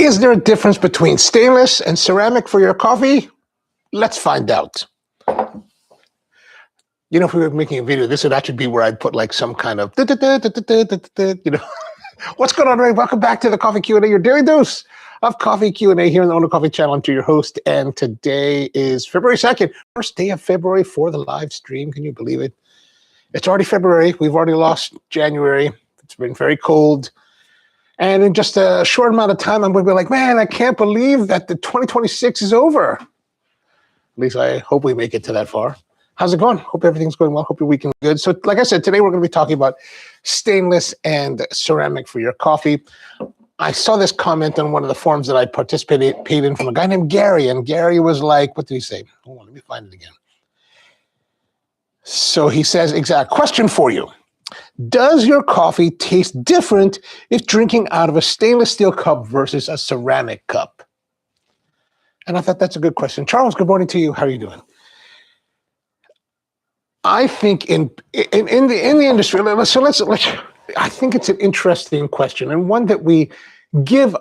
Is there a difference between stainless and ceramic for your coffee? Let's find out. You know, if we were making a video, this would actually be where I'd put like some kind of, you know. What's going on, Ray? Welcome back to the Coffee Q&A, your daily dose of Coffee Q&A here on the onocoffee channel. I'm your host, and today is February 2nd, first day of February for the live stream. Can you believe it? It's already February. We've already lost January. It's been very cold. And in just a short amount of time, I'm going to be like, man, I can't believe that the 2026 is over. At least I hope we make it to that far. How's it going? Hope everything's going well. Hope your weekend's good. So like I said, today we're going to be talking about stainless and ceramic for your coffee. I saw this comment on one of the forums that I participated in from a guy named Gary. And Gary was like, what did he say? Hold on, let me find it again. So he says, exact question for you. Does your coffee taste different if drinking out of a stainless steel cup versus a ceramic cup? And I thought that's a good question. Charles, good morning to you. How are you doing? I think in the industry, I think it's an interesting question, and one that we give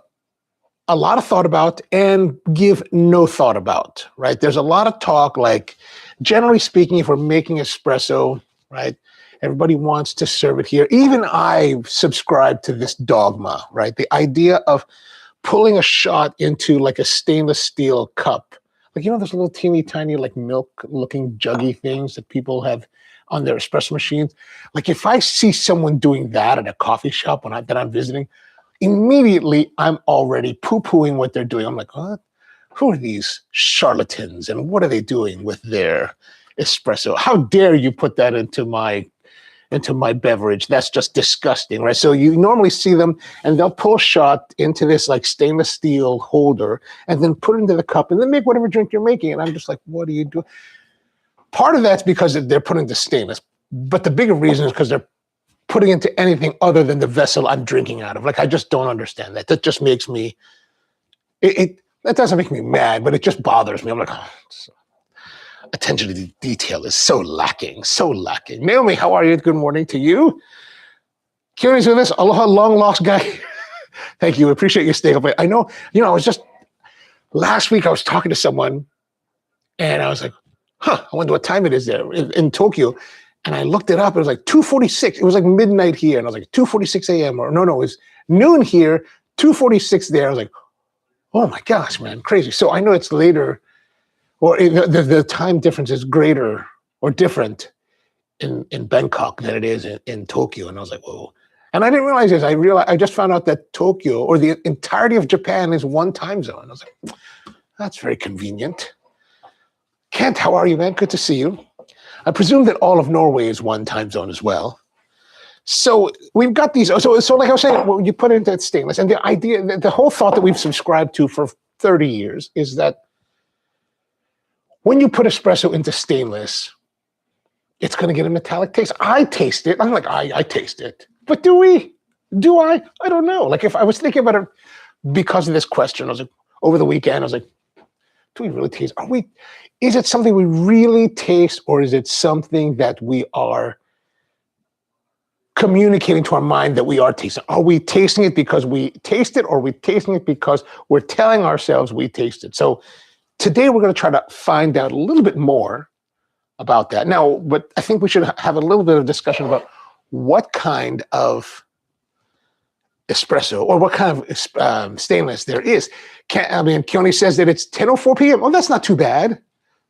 a lot of thought about and give no thought about, right? There's a lot of talk, like generally speaking, if we're making espresso, right? Everybody wants to serve it here. Even I subscribe to this dogma, right? The idea of pulling a shot into like a stainless steel cup. Like, you know, those little teeny tiny like milk looking juggy things that people have on their espresso machines. Like if I see someone doing that at a coffee shop that I'm visiting, immediately I'm already poo-pooing what they're doing. I'm like, what? Who are these charlatans and what are they doing with their espresso? How dare you put that into my beverage? That's just disgusting, right? So you normally see them and they'll pull a shot into this like stainless steel holder and then put it into the cup and then make whatever drink you're making. And I'm just like, what are you doing? Part of that's because they're putting the stainless, but the bigger reason is because they're putting into anything other than the vessel I'm drinking out of. Like, I just don't understand that. That just makes me, that doesn't make me mad, but it just bothers me. I'm like, oh, attention to the detail is so lacking, so lacking. Naomi, how are you? Good morning to you. Kieran's with us. Aloha, long lost guy. Thank you. Appreciate you staying up late. I know, you know, I was just, last week I was talking to someone and I was like, I wonder what time it is there in Tokyo. And I looked it up. It was like 2:46. It was like midnight here. And I was like, 2:46 a.m. Or no, it was noon here, 2:46 there. I was like, oh my gosh, man, crazy. So I know it's later, or the time difference is greater or different in Bangkok than it is in Tokyo. And I was like, whoa. And I didn't realize this. I just found out that Tokyo, or the entirety of Japan, is one time zone. I was like, that's very convenient. Kent, how are you, man? Good to see you. I presume that all of Norway is one time zone as well. So we've got these. So like I was saying, well, you put it into stainless. And the idea, the whole thought that we've subscribed to for 30 years is that when you put espresso into stainless, it's going to get a metallic taste. I taste it. I'm like, I taste it. But do we? Do I? I don't know. Like, if I was thinking about it because of this question, I was like, over the weekend, I was like, do we really taste? Is it something we really taste, or is it something that we are communicating to our mind that we are tasting? Are we tasting it because we taste it, or are we tasting it because we're telling ourselves we taste it? So today we're going to try to find out a little bit more about that. Now, but I think we should have a little bit of discussion about what kind of espresso or what kind of stainless there is. Keone says that it's 10:04 p.m. Oh, that's not too bad.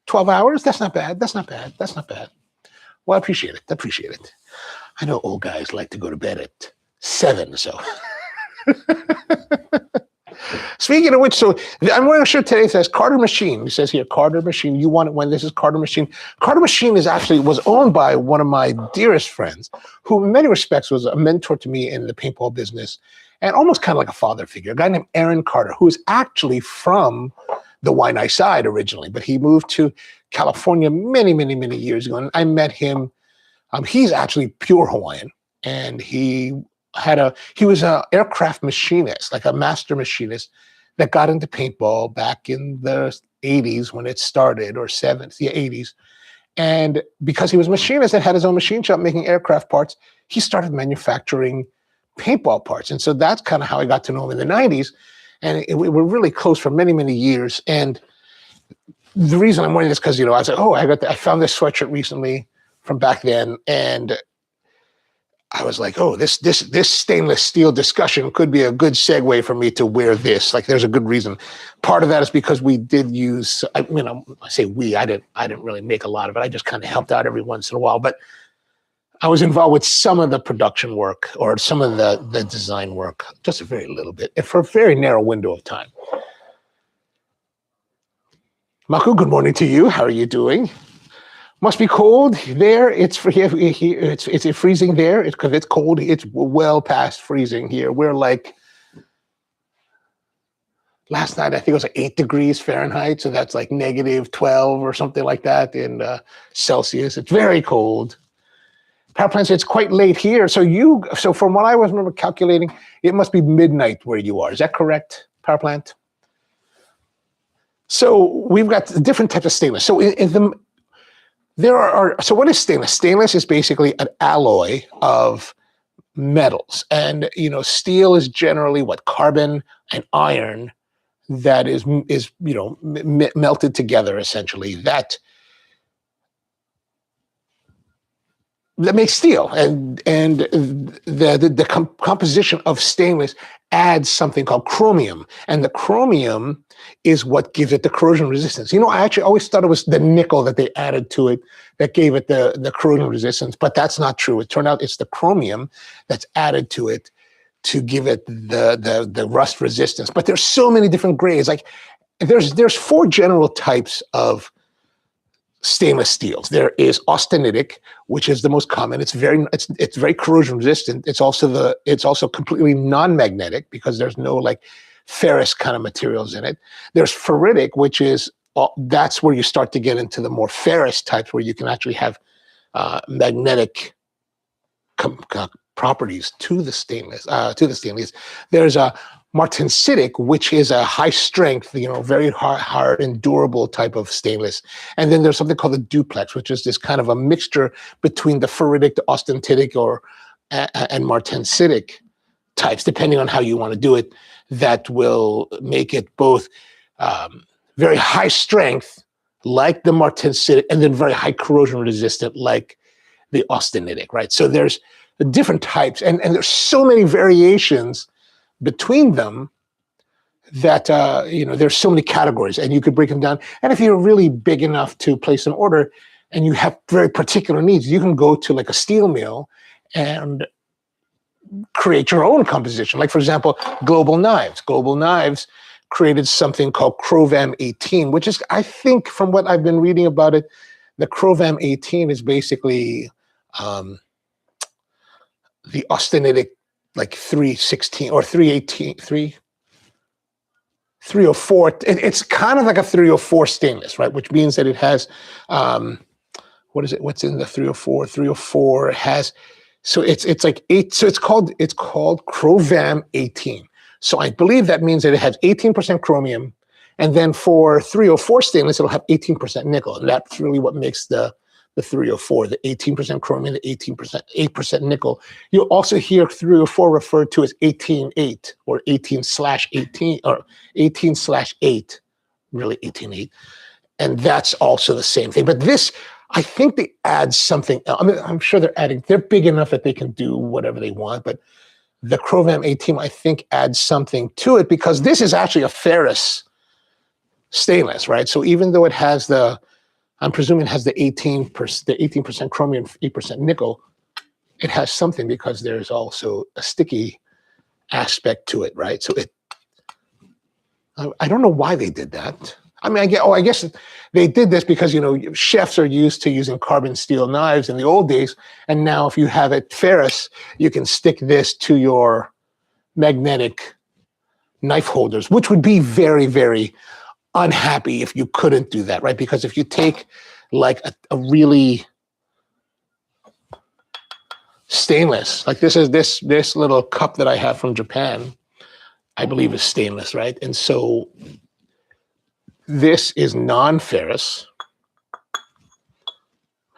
12 hours? That's not bad. That's not bad. That's not bad. Well, I appreciate it. I appreciate it. I know old guys like to go to bed at 7, so. Speaking of which, so I'm wearing a shirt today that says Carter Machine. It says here, Carter Machine. You want it when this is Carter Machine. Carter Machine was owned by one of my dearest friends, who in many respects was a mentor to me in the paintball business and almost kind of like a father figure, a guy named Aaron Carter, who is actually from the Waianae side originally, but he moved to California many, many, many years ago. And I met him. He's actually pure Hawaiian, and he was an aircraft machinist, like a master machinist that got into paintball back in the 80s when it started, or 80s. And because he was a machinist and had his own machine shop making aircraft parts, he started manufacturing paintball parts. And so that's kind of how I got to know him in the 90s. and we were really close for many, many years. And the reason I'm wearing this because, I was like, oh, I found this sweatshirt recently from back then, and I was like, oh, this stainless steel discussion could be a good segue for me to wear this. Like, there's a good reason. Part of that is because we did use, I say we, I didn't really make a lot of it. I just kind of helped out every once in a while, but I was involved with some of the production work or some of the design work, just a very little bit, and for a very narrow window of time. Maku, good morning to you. How are you doing? Must be cold there. It's freezing there. It's because it's cold. It's well past freezing here. We're like, last night I think it was like 8 degrees Fahrenheit, so that's like -12 or something like that in Celsius. It's very cold. Power plant says it's quite late here. So from what I was remember calculating, it must be midnight where you are. Is that correct, power plant? So we've got different types of stainless. So so what is stainless? Stainless is basically an alloy of metals. And, steel is generally what? Carbon and iron that is melted together, essentially. That makes steel, and the composition of stainless adds something called chromium, and the chromium is what gives it the corrosion resistance. I actually always thought it was the nickel that they added to it that gave it the corrosion resistance, but that's not true. It turned out it's the chromium that's added to it to give it the rust resistance. But there's so many different grades. Like there's 4 general types of stainless steels. There is austenitic, which is the most common. It's very corrosion resistant. It's also completely non-magnetic because there's no like ferrous kind of materials in it. There's ferritic, which is that's where you start to get into the more ferrous types, where you can actually have magnetic properties to the stainless. There's a martensitic, which is a high strength, very hard and durable type of stainless. And then there's something called the duplex, which is this kind of a mixture between the ferritic, the austenitic, and martensitic types, depending on how you want to do it, that will make it both very high strength, like the martensitic, and then very high corrosion resistant, like the austenitic, right? So there's different types, and there's so many variations between them that there's so many categories, and you could break them down. And if you're really big enough to place an order and you have very particular needs, you can go to like a steel mill and create your own composition. Like, for example, Global Knives. Global Knives created something called Chrovam 18, which is, I think, from what I've been reading about it, the Chrovam 18 is basically the austenitic, like 316 or 318, 304. It's kind of like a 304 stainless, right? Which means that it has, what is it? What's in the 304? 304 has, so it's like 8. So it's called Chrovam 18. So I believe that means that it has 18% chromium, and then for 304 stainless, it'll have 18% nickel, and that's really what makes the 304, the 18% chromium, the 8% nickel. You'll also hear 304 referred to as 18-8 or 18/18 or 18/8, really 18-8. And that's also the same thing. But this, I think they add something else. I mean, I'm sure they're big enough that they can do whatever they want, but the Chrovam 18, I think, adds something to it, because this is actually a ferrous stainless, right? So even though it has I'm presuming it has the 18% chromium, 8% nickel, it has something, because there's also a sticky aspect to it, right? So I don't know why they did that. I mean, I guess they did this because, chefs are used to using carbon steel knives in the old days. And now if you have it ferrous, you can stick this to your magnetic knife holders, which would be very, very unhappy if you couldn't do that, right? Because if you take like a really stainless, like this little cup that I have from Japan, I believe is stainless, right? And so this is non-ferrous,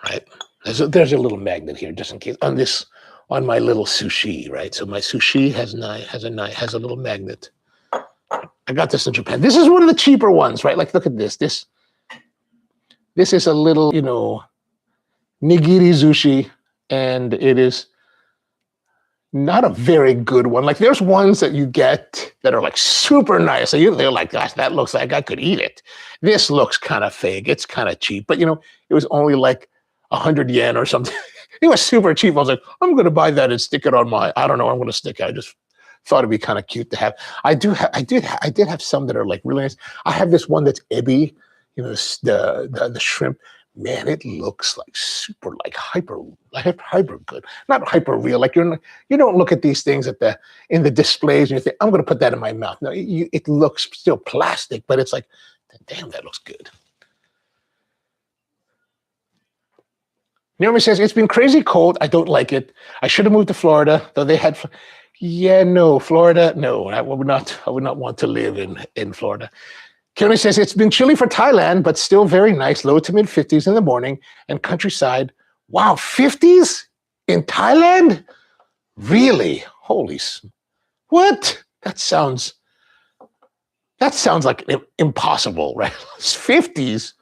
right? There's a little magnet here just in case on my little sushi, right? So my sushi has a little magnet. I got this in Japan. This is one of the cheaper ones, right? Like, look at this. This is a little, you know, nigiri sushi, and it is not a very good one. Like, there's ones that you get that are like super nice. So they're like, gosh, that looks like I could eat it. This looks kind of fake. It's kind of cheap, but you know, it was only like 100 yen or something. It was super cheap. I was like, I'm going to buy that and stick it on my, I don't know, I'm going to stick it. I just thought it'd be kind of cute to have. I did have some that are like really nice. I have this one that's ebi, you know, the shrimp. Man, it looks like super, like hyper good. Not hyper real. Like you don't look at these things in the displays and you think, I'm going to put that in my mouth. No, it looks still plastic, but it's like, damn, that looks good. Naomi says, it's been crazy cold. I don't like it. I should have moved to Florida, though they had, yeah, no, Florida, no, I would not want to live in Florida. Keone says, it's been chilly for Thailand, but still very nice, low to mid 50s in the morning and countryside. Wow, 50s in Thailand? Really? Holy, what? That sounds like impossible, right? 50s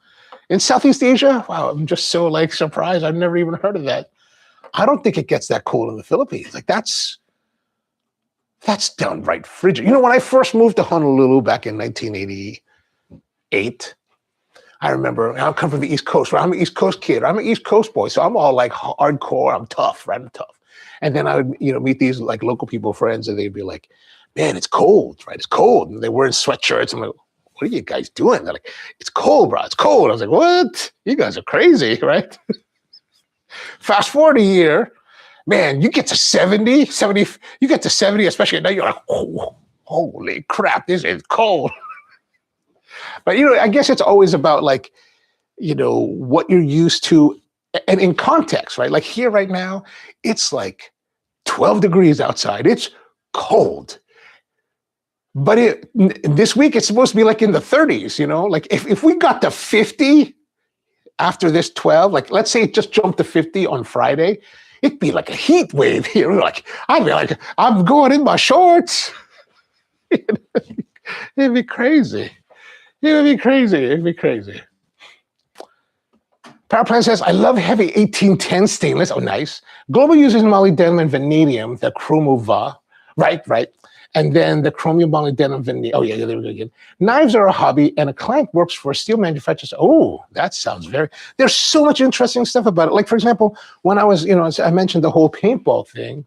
in Southeast Asia? Wow, I'm just so like surprised. I've never even heard of that. I don't think it gets that cold in the Philippines. Like that's downright frigid. You know, when I first moved to Honolulu back in 1988, I remember, I come from the East Coast, right? I'm an East Coast kid. I'm an East Coast boy. So I'm all like hardcore. I'm tough, right? I'm tough. And then I would, you know, meet these like local people, friends, and they'd be like, man, it's cold, right? It's cold. And they're wearing sweatshirts. I'm like, what are you guys doing? They're like, it's cold, bro. It's cold. I was like, what? You guys are crazy, right? Fast forward a year, man, you get to 70, you get to 70, especially at night, you're like, oh, holy crap, this is cold. But, you know, I guess it's always about like, you know, what you're used to and in context, right? Like here right now, it's like 12 degrees outside. It's cold. But this week, it's supposed to be like in the 30s, you know? Like if we got to 50 after this 12, like let's say it just jumped to 50 on Friday, it'd be like a heat wave here. Like, I'd be like, I'm going in my shorts. It'd be crazy. It would be crazy. It'd be crazy. Powerplant says, I love heavy 1810 stainless. Oh, nice. Global uses molybdenum and vanadium, the chromova. Right. And then the chromium molybdenum vanadium. Oh, yeah, there we go again. Knives are a hobby, and a client works for a steel manufacturer. Oh, that sounds there's so much interesting stuff about it. Like, for example, when I was, you know, I mentioned the whole paintball thing.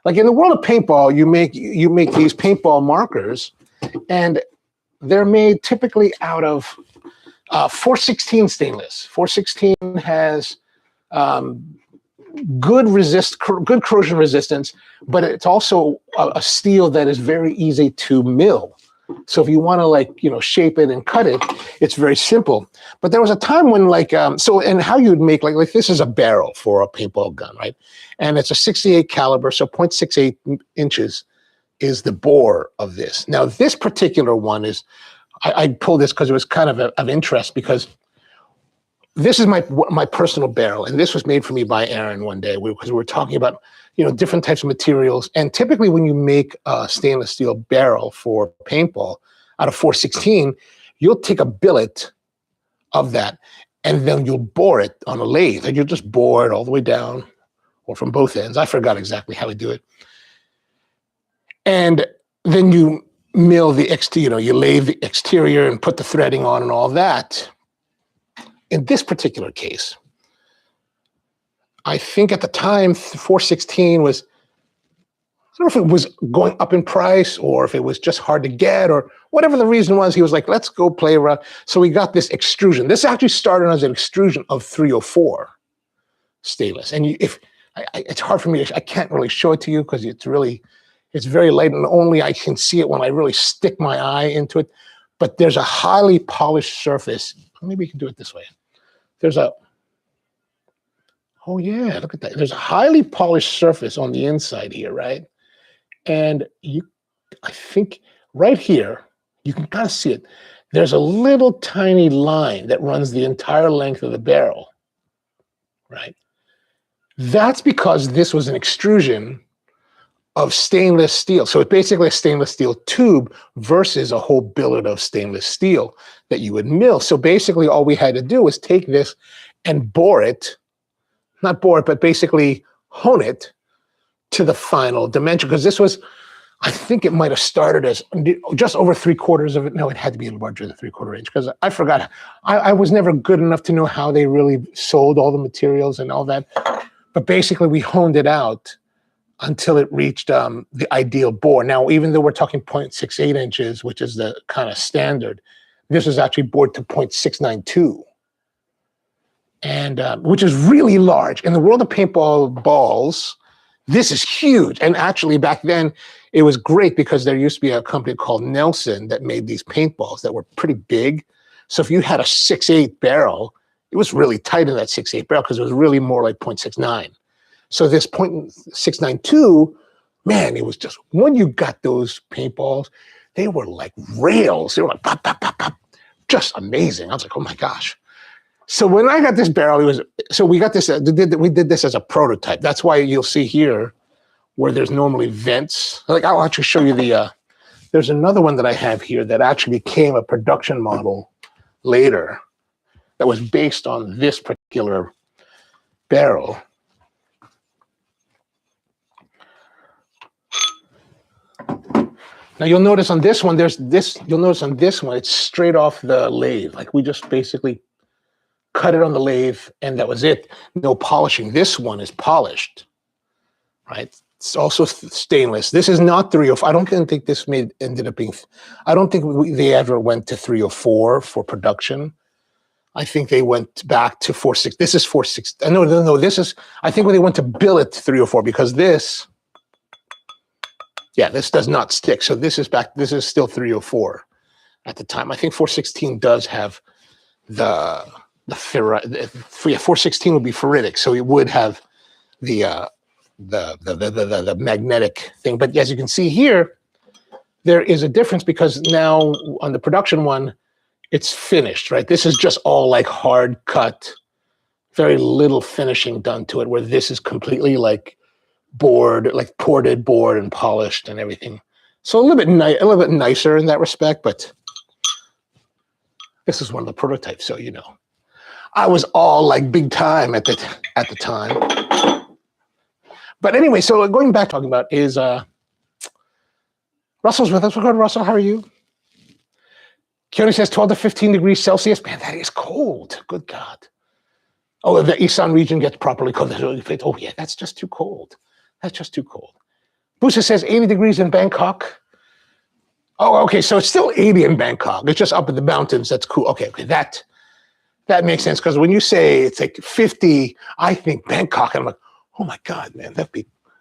Like in the world of paintball, you make these paintball markers, and they're made typically out of 416 stainless. 416 has good corrosion resistance, but it's also a steel that is very easy to mill. So if you want to like, you know, shape it and cut it, it's very simple. But there was a time when like, and how you'd make like this is a barrel for a paintball gun, right? And it's a 68 caliber, so 0.68 inches is the bore of this. Now this particular one is, I pulled this because it was kind of interest, because this is my personal barrel, and this was made for me by Aaron one day because we were talking about, you know, different types of materials. And typically when you make a stainless steel barrel for paintball out of 416, you'll take a billet of that and then you'll bore it on a lathe, and you'll just bore it all the way down or from both ends. I forgot exactly how we do it. And then you mill the exterior, you know, you lathe the exterior and put the threading on and all that. In this particular case, I think at the time, 416 was, I don't know if it was going up in price or if it was just hard to get or whatever the reason was. He was like, let's go play around. So we got this extrusion. This actually started as an extrusion of 304 stainless. And it's hard for me, I can't really show it to you because it's very light and only I can see it when I really stick my eye into it. But there's a highly polished surface. Maybe you can do it this way. Oh yeah, look at that. There's a highly polished surface on the inside here, right? And I think right here, you can kind of see it. There's a little tiny line that runs the entire length of the barrel, right? That's because this was an extrusion of stainless steel. So it's basically a stainless steel tube versus a whole billet of stainless steel that you would mill. So basically all we had to do was take this and bore it, not bore it, but basically hone it to the final dimension. Because this was, I think it might have started as just over 3/4 of it. No, it had to be larger than 3/4 inch because I forgot. I was never good enough to know how they really sold all the materials and all that. But basically we honed it out until it reached the ideal bore. Now, even though we're talking 0.68 inches, which is the kind of standard, this was actually bored to 0.692, and which is really large. In the world of paintball balls, this is huge. And actually back then, it was great because there used to be a company called Nelson that made these paintballs that were pretty big. So if you had a 6.8 barrel, it was really tight in that 6.8 barrel because it was really more like 0.69. So this 0.692, man, it was just, when you got those paintballs, they were like rails. They were like pop, pop, pop, pop. Just amazing. I was like, oh my gosh. So when I got this barrel, we got this, we did this as a prototype. That's why you'll see here where there's normally vents. Like I'll actually show you there's another one that I have here that actually became a production model later that was based on this particular barrel. Now you'll notice on this one, it's straight off the lathe. Like we just basically cut it on the lathe and that was it. No polishing. This one is polished, right? It's also stainless. This is not 304. I don't think this ended up being, I don't think they ever went to 304 for production. I think they went back to 46. This is 46. No, this is, I think when they went to billet 304 because this, yeah, this does not stick. So this is still 304 at the time. I think 416 does have the 416 would be ferritic. So it would have the magnetic thing. But as you can see here, there is a difference because now on the production one, it's finished, right? This is just all like hard cut, very little finishing done to it, where this is completely like board, like ported board and polished and everything. So a little bit nicer in that respect, but this is one of the prototypes. So, you know, I was all like big time at the time. But anyway, so going back talking about is Russell's with us. We're good, Russell. How are you? Keone says 12 to 15 degrees Celsius. Man, that is cold. Good God. Oh, the Isan region gets properly cold. Oh yeah, that's just too cold. That's just too cold. Busa says 80 degrees in Bangkok. Oh, okay, so it's still 80 in Bangkok. It's just up in the mountains. That's cool. Okay, that makes sense because when you say it's like 50, I think Bangkok, and I'm like, oh my God, man,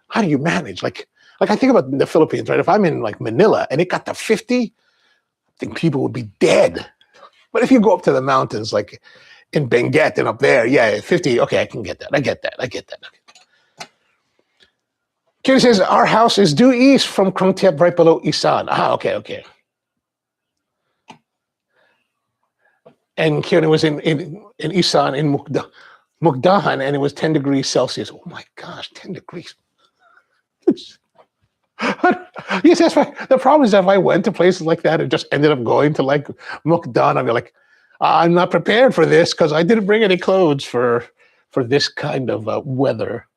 how do you manage? Like I think about the Philippines, right? If I'm in like Manila and it got to 50, I think people would be dead. But if you go up to the mountains, like in Benguet and up there, yeah, 50, okay, I can get that. I get that. Okay. Keone says, our house is due east from Krung Thep, right below Isan. Ah, okay. And Keone was in Isan, in Mukdahan, and it was 10 degrees Celsius. Oh my gosh, 10 degrees. Yes, that's right. The problem is that if I went to places like that and just ended up going to like Mukdahan, I'd be like, I'm not prepared for this because I didn't bring any clothes for this kind of weather.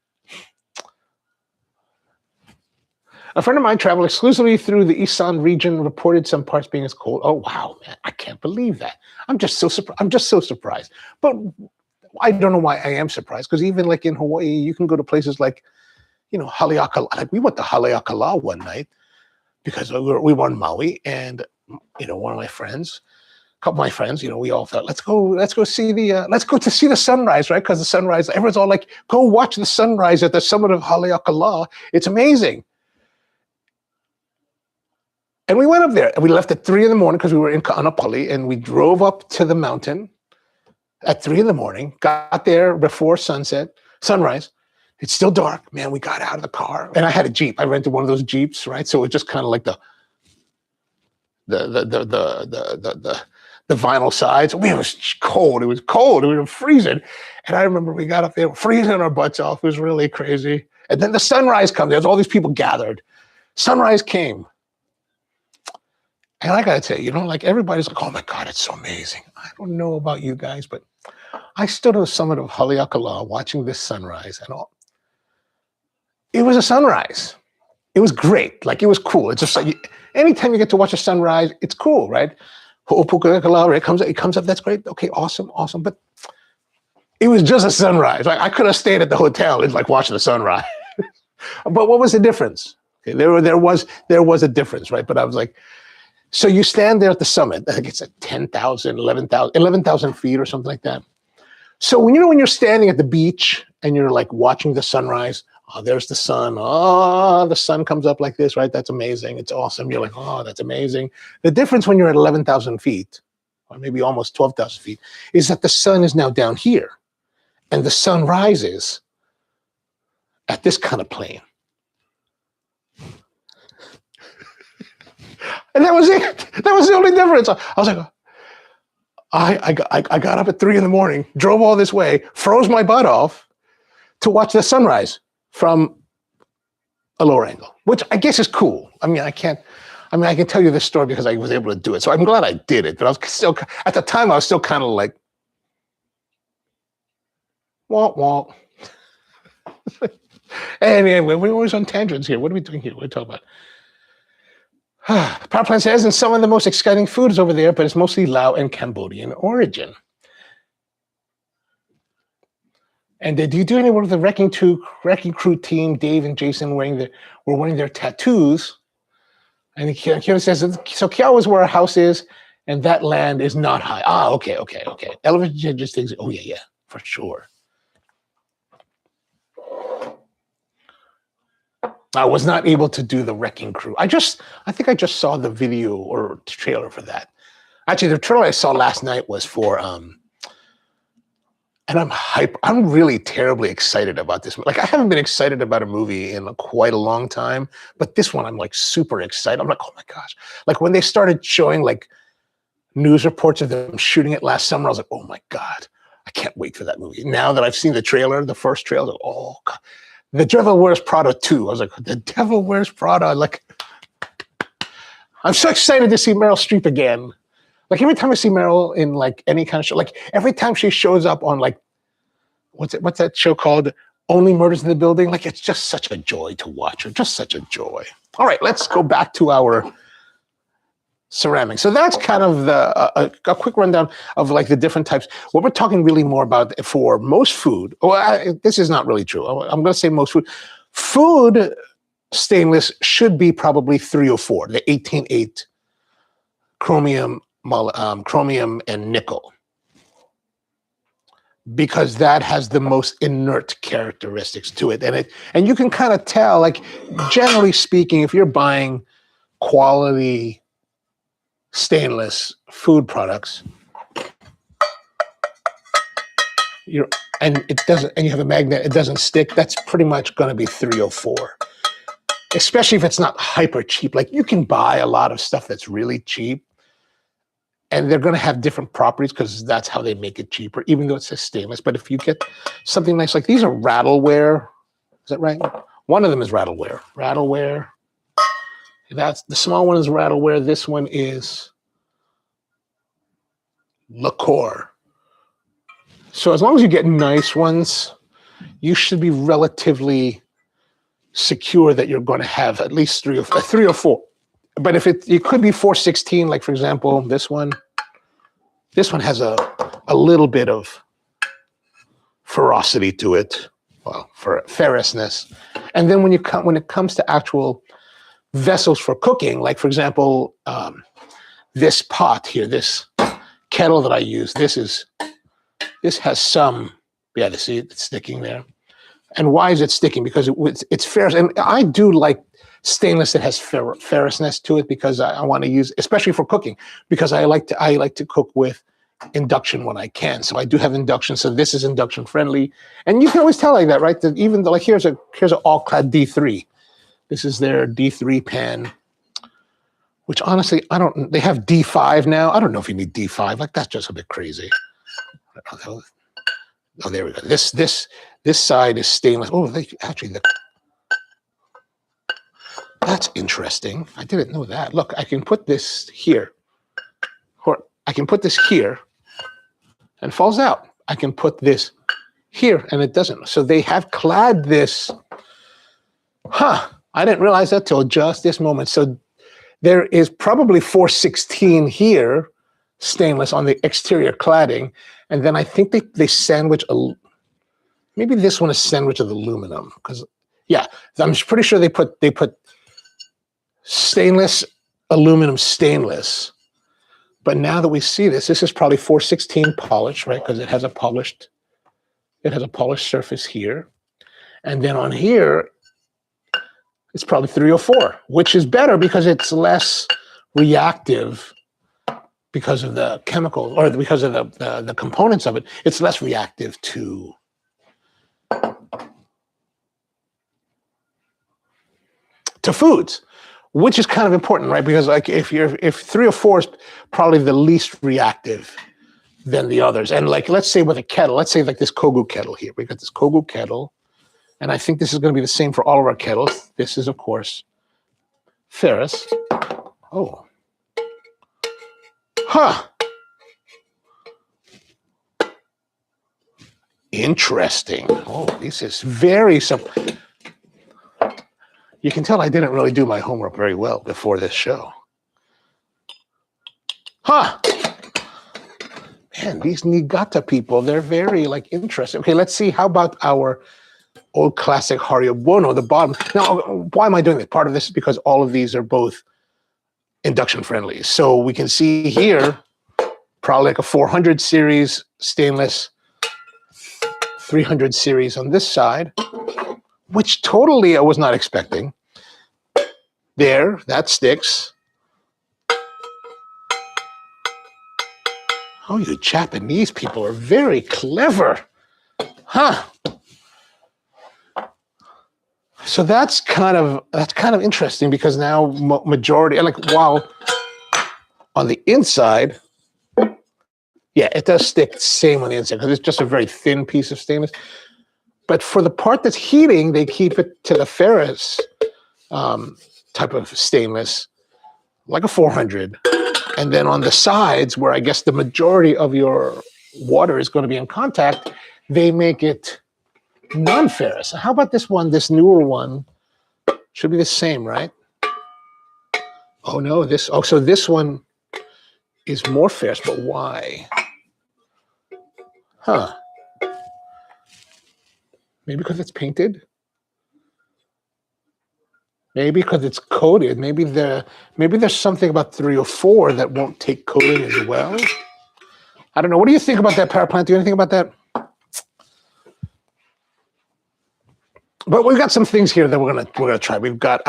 A friend of mine traveled exclusively through the Isan region, reported some parts being as cold. Oh, wow, man, I can't believe that. I'm just so surprised. But I don't know why I am surprised, because even like in Hawaii, you can go to places like, you know, Haleakala. Like we went to Haleakala one night because we were on Maui, and, you know, one of my friends, a couple of my friends, you know, we all thought, let's go to see the sunrise, right? Because the sunrise, everyone's all like, go watch the sunrise at the summit of Haleakala. It's amazing. And we went up there, and we left at 3 a.m. because we were in Ka'anapali, and we drove up to the mountain at 3 a.m, got there before sunrise. It's still dark, man. We got out of the car, and I had a Jeep. I rented one of those Jeeps, right? So it was just kind of like the vinyl sides. Man, it was cold. It was cold. We were freezing. And I remember we got up there freezing our butts off. It was really crazy. And then the sunrise comes. There's all these people gathered. Sunrise came. And I gotta tell you, you know, like everybody's like, oh my God, it's so amazing. I don't know about you guys, but I stood on the summit of Haleakala watching this sunrise and all. It was a sunrise. It was great. Like, it was cool. It's just like, anytime you get to watch a sunrise, it's cool, right? It comes up, that's great. Okay, awesome. But it was just a sunrise. Like, I could have stayed at the hotel and like watching the sunrise. But what was the difference? Okay, there was a difference, right? But I was like, so you stand there at the summit, I think it's at 10,000, 11,000 feet or something like that. So when you're standing at the beach and you're like watching the sunrise, oh, there's the sun. Oh, the sun comes up like this, right? That's amazing. It's awesome. You're like, oh, that's amazing. The difference when you're at 11,000 feet, or maybe almost 12,000 feet, is that the sun is now down here and the sun rises at this kind of plane. And that was it. That was the only difference. I was like, I got up at 3 a.m, drove all this way, froze my butt off to watch the sunrise from a lower angle, which I guess is cool. I can tell you this story because I was able to do it. So I'm glad I did it. But I was still, at the time, I was still kind of like, wah. Anyway, we're always on tangents here. What are we doing here? What are we talking about? Power plant says, and some of the most exciting food is over there, but it's mostly Lao and Cambodian origin. And did you do any work with the Wrecking Crew team? Dave and Jason were wearing their tattoos. And Kira says, so Kiao is where our house is, and that land is not high. Ah, okay. Elevator just thinks, oh yeah, for sure. I was not able to do the Wrecking Crew. I think I just saw the video or trailer for that. Actually, the trailer I saw last night was for, and I'm really terribly excited about this. Like, I haven't been excited about a movie in quite a long time, but this one I'm like super excited. I'm like, oh my gosh. Like, when they started showing like news reports of them shooting it last summer, I was like, oh my God, I can't wait for that movie. Now that I've seen the trailer, the first trailer, oh God. The Devil Wears Prada 2. I was like, The Devil Wears Prada. Like, I'm so excited to see Meryl Streep again. Like, every time I see Meryl in like any kind of show, like every time she shows up on like, what's that show called? Only Murders in the Building. Like, it's just such a joy to watch her. Just such a joy. All right, let's go back to our ceramic. So that's kind of a quick rundown of like the different types. What we're talking really more about for most food, this is not really true. I'm going to say most food. Food stainless should be probably 304, the 18-8 chromium and nickel, because that has the most inert characteristics to it. And you can kind of tell, like, generally speaking, if you're buying quality stainless food products, and you have a magnet, it doesn't stick, that's pretty much going to be 304. Especially if it's not hyper cheap. Like, you can buy a lot of stuff that's really cheap, and they're going to have different properties because that's how they make it cheaper, even though it's a stainless. But if you get something nice, like these are rattleware, is that right? One of them is rattleware. That's the small one is rattleware. This one is lacquer. So as long as you get nice ones, you should be relatively secure that you're going to have at least 3 or 4. But if it could be 416, like for example, this one has a little bit of ferocity to it, well, for ferrousness. And then when it comes to actual vessels for cooking, like for example, this pot here, this kettle that I use, this has some, yeah, see it's sticking there. And why is it sticking? Because it's ferrous. And I do like stainless that has ferrousness to it, because I want to use, especially for cooking, because I like to cook with induction when I can. So I do have induction. So this is induction friendly. And you can always tell like that, right? That even though, like, here's an all-clad D3. This is their D3 pan, which honestly, they have D5 now. I don't know if you need D5. Like, that's just a bit crazy. Oh, there we go. This side is stainless. Oh, That's interesting. I didn't know that. Look, I can put this here, or I can put this here and it falls out. I can put this here and it doesn't. So they have clad this. I didn't realize that till just this moment. So there is probably 416 here, stainless on the exterior cladding. And then I think they sandwich, maybe this one is sandwich of aluminum. Because, yeah, I'm pretty sure they put stainless, aluminum stainless. But now that we see this, this is probably 416 polish, right? Because it has a polished surface here. And then on here, it's probably 304, which is better because it's less reactive because of the chemical, or because of the components of it. It's less reactive to foods, which is kind of important, right? Because like if 304 is probably the least reactive than the others. And like, let's say with a kettle, let's say like this Kogu kettle here. We got this Kogu kettle. And I think this is going to be the same for all of our kettles. This is, of course, ferrous. Oh. Huh. Interesting. Oh, this is very simple. You can tell I didn't really do my homework very well before this show. Huh. Man, these Niigata people, they're very, like, interesting. Okay, let's see. How about our old classic Hariobuono, the bottom. Now, why am I doing this? Part of this is because all of these are both induction friendly. So we can see here, probably like a 400 series stainless, 300 series on this side, which totally I was not expecting. There, that sticks. Oh, you Japanese people are very clever. Huh. So that's kind of interesting because now majority, like, while on the inside, yeah, it does stick same on the inside because it's just a very thin piece of stainless. But for the part that's heating, they keep it to the ferrous type of stainless, like a 400. And then on the sides, where I guess the majority of your water is going to be in contact, they make it non-ferrous. How about this one, this newer one? Should be the same, right? Oh no, so this one is more ferrous, but why? Huh. Maybe because it's painted? Maybe because it's coated. Maybe there's something about 304 that won't take coating as well. I don't know. What do you think about that, power plant? Do you anything about that? But we've got some things here that we're gonna try. We've got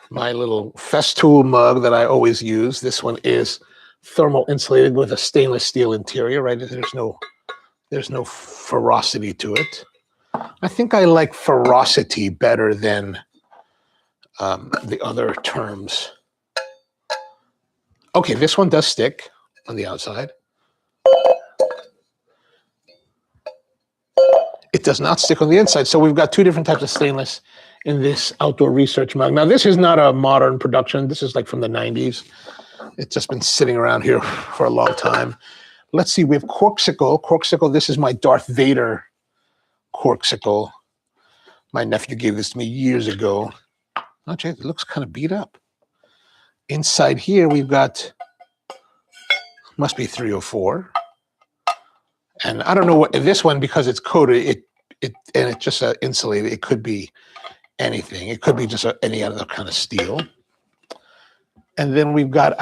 my little Festool mug that I always use. This one is thermal insulated with a stainless steel interior, right? There's no ferocity to it. I think I like ferocity better than the other terms. Okay, this one does stick on the outside. It does not stick on the inside. So we've got two different types of stainless in this outdoor research mug. Now, this is not a modern production. This is like from the 90s. It's just been sitting around here for a long time. Let's see, we have Corksicle. Corksicle, this is my Darth Vader Corksicle. My nephew gave this to me years ago. Oh, geez, it looks kind of beat up. Inside here, we've got, must be 304. And I don't know what this one, because it's coated, and it's just insulated. It could be anything. It could be just any other kind of steel. And then we've got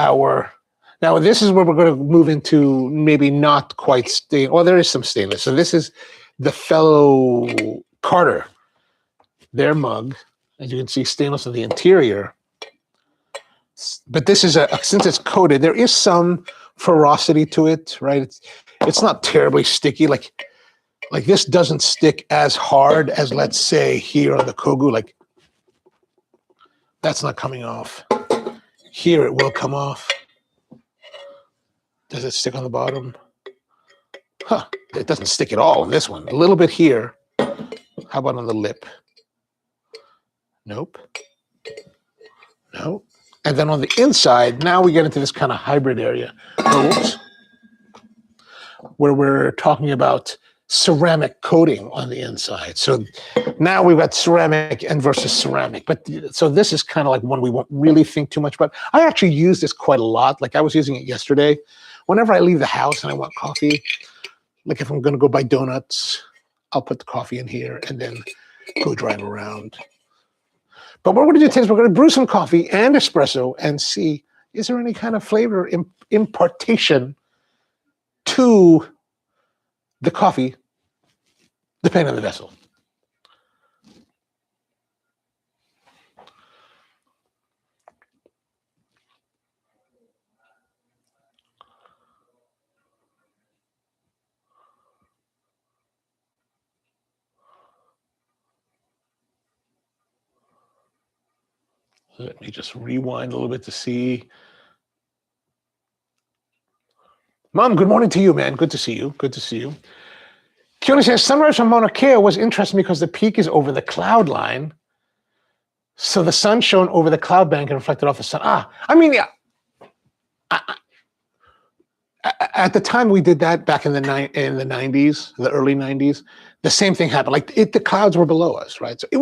now this is where we're going to move into maybe not quite stainless. Well, there is some stainless. So this is the fellow Carter, their mug. As you can see, stainless on the interior. But this is since it's coated, there is some ferocity to it, right? It's not terribly sticky. Like this doesn't stick as hard as, let's say, here on the Kogu. Like, that's not coming off. Here it will come off. Does it stick on the bottom? Huh, it doesn't stick at all on this one. A little bit here. How about on the lip? Nope. No. And then on the inside, now we get into this kind of hybrid area. Oops. Where we're talking about ceramic coating on the inside. So now we've got ceramic and versus ceramic. But so this is kind of like one we won't really think too much about. I actually use this quite a lot. Like I was using it yesterday. Whenever I leave the house and I want coffee, like if I'm going to go buy donuts, I'll put the coffee in here and then go drive around. But what we're going to do today is we're going to brew some coffee and espresso and see, is there any kind of flavor impartation to the coffee, depending on the vessel. Let me just rewind a little bit to see. Mom, good morning to you, man. Good to see you. Good to see you. Keone says, sunrise from Mauna Kea was interesting because the peak is over the cloud line. So the sun shone over the cloud bank and reflected off the sun. I mean, yeah. At the time we did that back in the 90s, the early 90s, the same thing happened. Like the clouds were below us, right? So it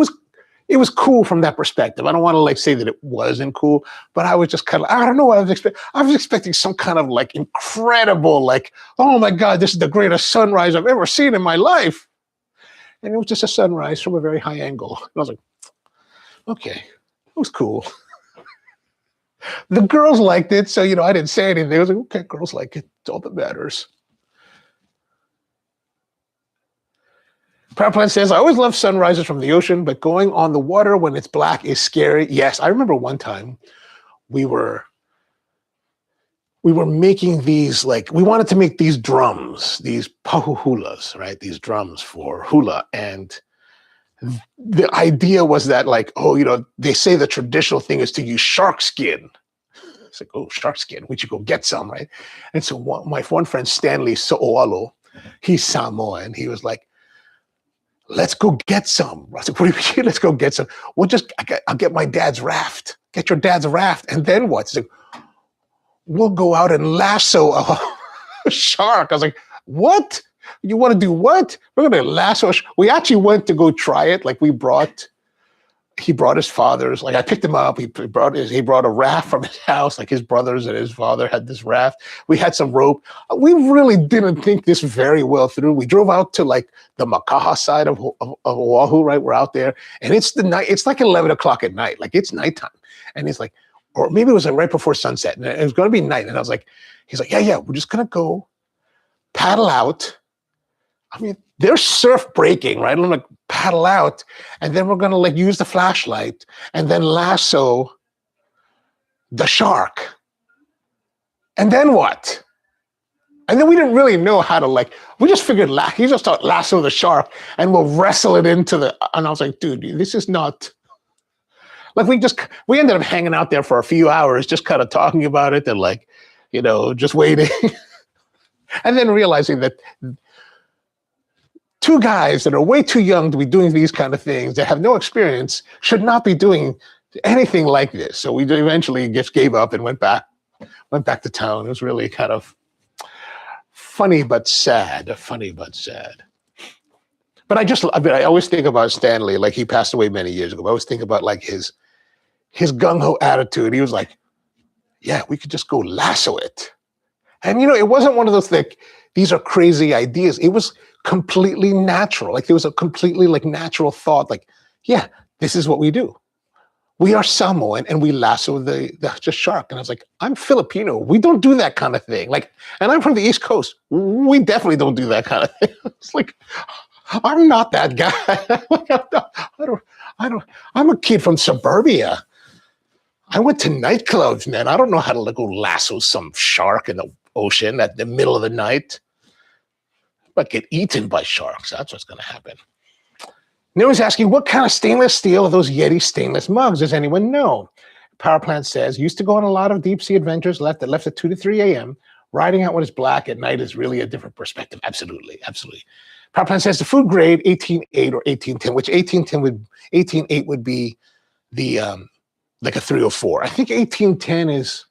was cool from that perspective. I don't want to like say that it wasn't cool, but I was just kind of, I don't know what I was expecting. I was expecting some kind of like incredible, like, oh my God, this is the greatest sunrise I've ever seen in my life. And it was just a sunrise from a very high angle. And I was like, okay, it was cool. The girls liked it, so, I didn't say anything. I was like, okay, girls like it. It's all that matters. Power Plant says, I always love sunrises from the ocean, but going on the water when it's black is scary. Yes, I remember one time we were making these, like, we wanted to make these drums, these pahuhulas, right? These drums for hula. And the idea was that, like, they say the traditional thing is to use shark skin. It's like, oh, shark skin, we should go get some, right? And so my one friend, Stanley So'oalo, he's Samoan. He was like, let's go get some. I was like, what do you mean, let's go get some? I'll get my dad's raft. Get your dad's raft. And then what? He's like, we'll go out and lasso a shark. I was like, what? You want to do what? We're going to lasso. We actually went to go try it. Like he brought his father's, like I picked him up. He brought a raft from his house. Like his brothers and his father had this raft. We had some rope. We really didn't think this very well through. We drove out to like the Makaha side of Oahu, right? We're out there and it's the night. It's like 11 o'clock at night. Like it's nighttime. And he's like, or maybe it was like right before sunset and it was going to be night. And I was like, he's like, yeah, we're just going to go paddle out. I mean, there's surf breaking, right? I'm like, paddle out, and then we're gonna like use the flashlight and then lasso the shark. And then what? And then we didn't really know how to we just figured he just thought lasso the shark and we'll wrestle it into and I was like, dude, this is not, like we ended up hanging out there for a few hours, just kind of talking about it and like, just waiting. And then realizing that two guys that are way too young to be doing these kind of things, that have no experience, should not be doing anything like this. So we eventually just gave up and went back to town. It was really kind of funny but sad. But I always think about Stanley, like he passed away many years ago. I always think about like his gung-ho attitude. He was like, yeah, we could just go lasso it. And it wasn't one of those these are crazy ideas. It was completely natural. Like there was a completely like natural thought, like, yeah, this is what we do. We are Samoan and we lasso the shark. And I was like, I'm Filipino. We don't do that kind of thing. Like, and I'm from the East Coast. We definitely don't do that kind of thing. It's like, I'm not that guy. I'm a kid from suburbia. I went to nightclubs, man. I don't know how to go lasso some shark in the ocean at the middle of the night. But get eaten by sharks. That's what's going to happen. Noah's asking, what kind of stainless steel are those Yeti stainless mugs? Does anyone know? Power Plant says, used to go on a lot of deep sea adventures, left at 2 to 3 a.m. Riding out when it's black at night is really a different perspective. Absolutely. Power Plant says the food grade 18.8 or 18.10, which 18.8 would be the like a 304. I think 1810 is,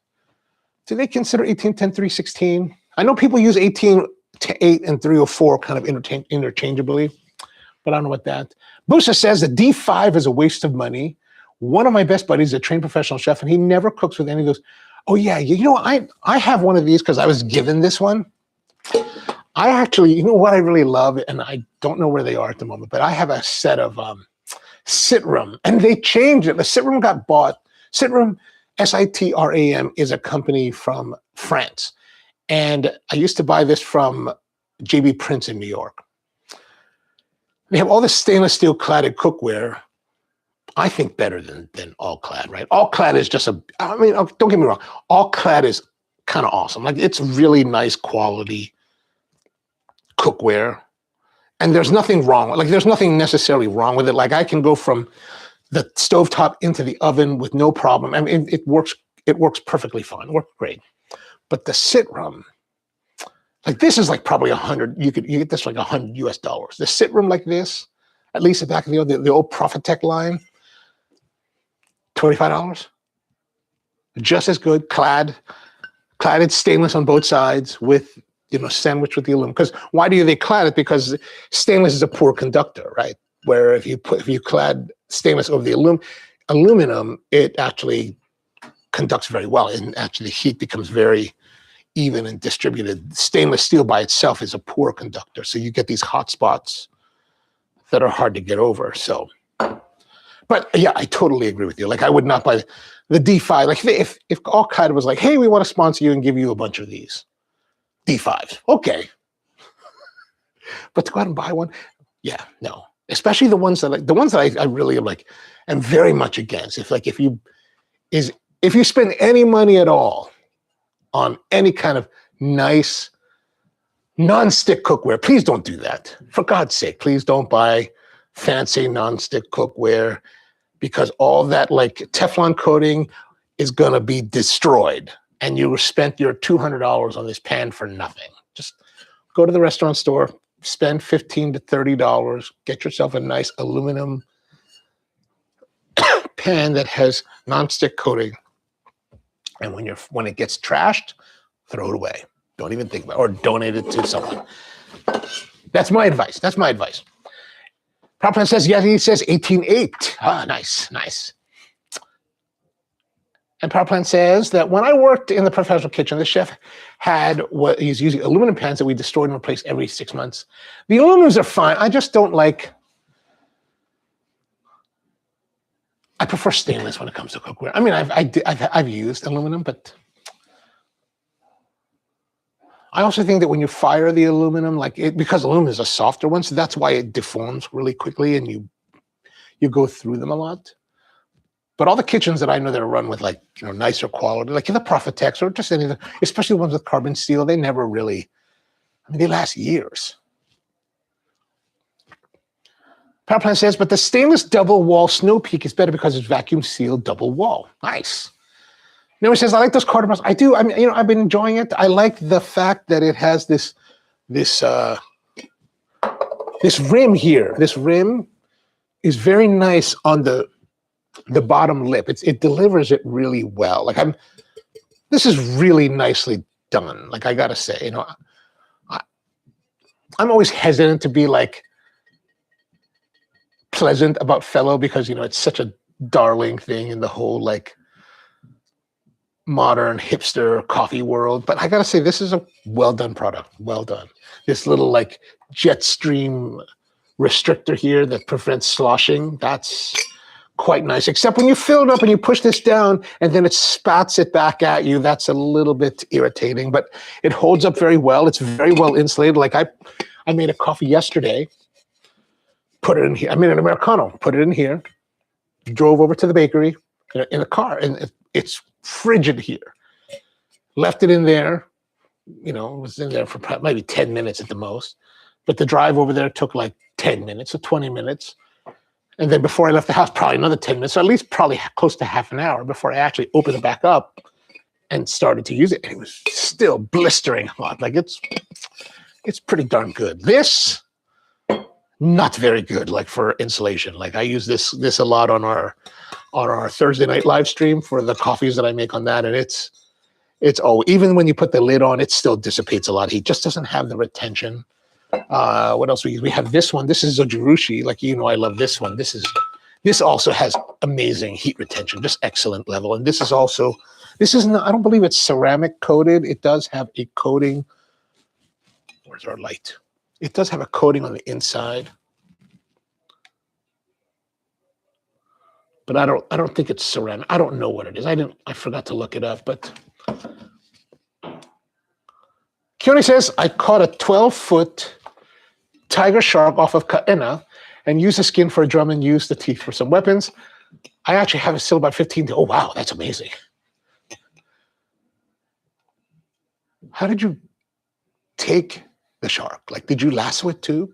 do they consider 1810 316? I know people use 1808 and 304 kind of interchangeably, but I don't know what that. Busa says that D5 is a waste of money. One of my best buddies is a trained professional chef, and he never cooks with any of those. Oh yeah, you know, I have one of these because I was given this one. I actually, you know what I really love, and I don't know where they are at the moment, but I have a set of Citram, and they changed it. The Citram got bought. Citram, Citram, is a company from France. And I used to buy this from J.B. Prince in New York. They have all this stainless steel cladded cookware. I think better than all clad, right? All clad is just I mean, don't get me wrong. All clad is kind of awesome. Like, it's really nice quality cookware. And there's nothing wrong. Like, there's nothing necessarily wrong with it. Like, I can go from the stovetop into the oven with no problem. I mean, it works perfectly fine. It works great. But the Citram, like, this is like probably 100. You get this for like $100 US. The Citram like this, at least the back of the old Profitec line, $25. Just as good, cladded stainless on both sides with, you know, sandwiched with the aluminum. Because why do they clad it? Because stainless is a poor conductor, right? Where if you clad stainless over the aluminum, it actually conducts very well, and actually heat becomes very even and distributed. Stainless steel by itself is a poor conductor, so you get these hot spots that are hard to get over. So, but yeah, I totally agree with you. Like, I would not buy the D5. Like, if All Clad was like, hey, we want to sponsor you and give you a bunch of these D5s, okay. But to go out and buy one, yeah, no. Especially the ones that I really am very much against. If you spend any money at all on any kind of nice non-stick cookware, please don't do that. For God's sake, please don't buy fancy non-stick cookware, because all that like Teflon coating is going to be destroyed, and you spent your $200 on this pan for nothing. Just go to the restaurant store, spend $15 to $30, get yourself a nice aluminum pan that has non-stick coating. And when it gets trashed, throw it away. Don't even think about it, or donate it to someone. That's my advice. Proplan says, yes, he says 18.8. Ah, nice. And Proplan says that when I worked in the professional kitchen, the chef had what he's using aluminum pans that we destroyed and replaced every 6 months. The aluminums are fine. I just don't like. I prefer stainless when it comes to cookware. I mean, I've used aluminum, but I also think that when you fire the aluminum, because aluminum is a softer one, so that's why it deforms really quickly, and you go through them a lot. But all the kitchens that I know that are run with nicer quality, like the Profitex or just any, especially the ones with carbon steel, they never really, they last years. Power Plant says, but the stainless double wall Snow Peak is better because it's vacuum sealed double wall. Nice. Noah says, I like those quarter pounds. I do. I mean, I've been enjoying it. I like the fact that it has this rim here. This rim is very nice on the bottom lip. It delivers it really well. This is really nicely done. I gotta say, I'm always hesitant to be pleasant about Fellow because it's such a darling thing in the whole modern hipster coffee world. But I gotta say, this is a well done product. Well done. This little jet stream restrictor here that prevents sloshing, that's quite nice. Except when you fill it up and you push this down and then it spats it back at you, that's a little bit irritating, but it holds up very well. It's very well insulated. I made a coffee yesterday, put it in here. I made an Americano, put it in here, drove over to the bakery in the car, and it's frigid here. Left it in there, it was in there for maybe 10 minutes at the most, but the drive over there took 10 minutes or 20 minutes. And then before I left the house, probably another 10 minutes, so at least probably close to half an hour before I actually opened it back up and started to use it. And it was still blistering hot. It's pretty darn good. This not very good, like for insulation. Like I use this a lot on our Thursday night live stream for the coffees that I make on that, and it's even when you put the lid on, it still dissipates a lot of heat. Just doesn't have the retention. What else we use? We have this one. This is a Jirushi. Like, I love this one. This also has amazing heat retention, just excellent level. And this is not, I don't believe it's ceramic coated. It does have a coating. Where's our light? It does have a coating on the inside. But I don't think it's ceramic. I don't know what it is. I forgot to look it up, but Keone says, I caught a 12-foot tiger shark off of Ka'ena and used the skin for a drum and used the teeth for some weapons. I actually have it still about 15. Oh, wow, that's amazing. How did you take the shark? Like, did you lasso it too?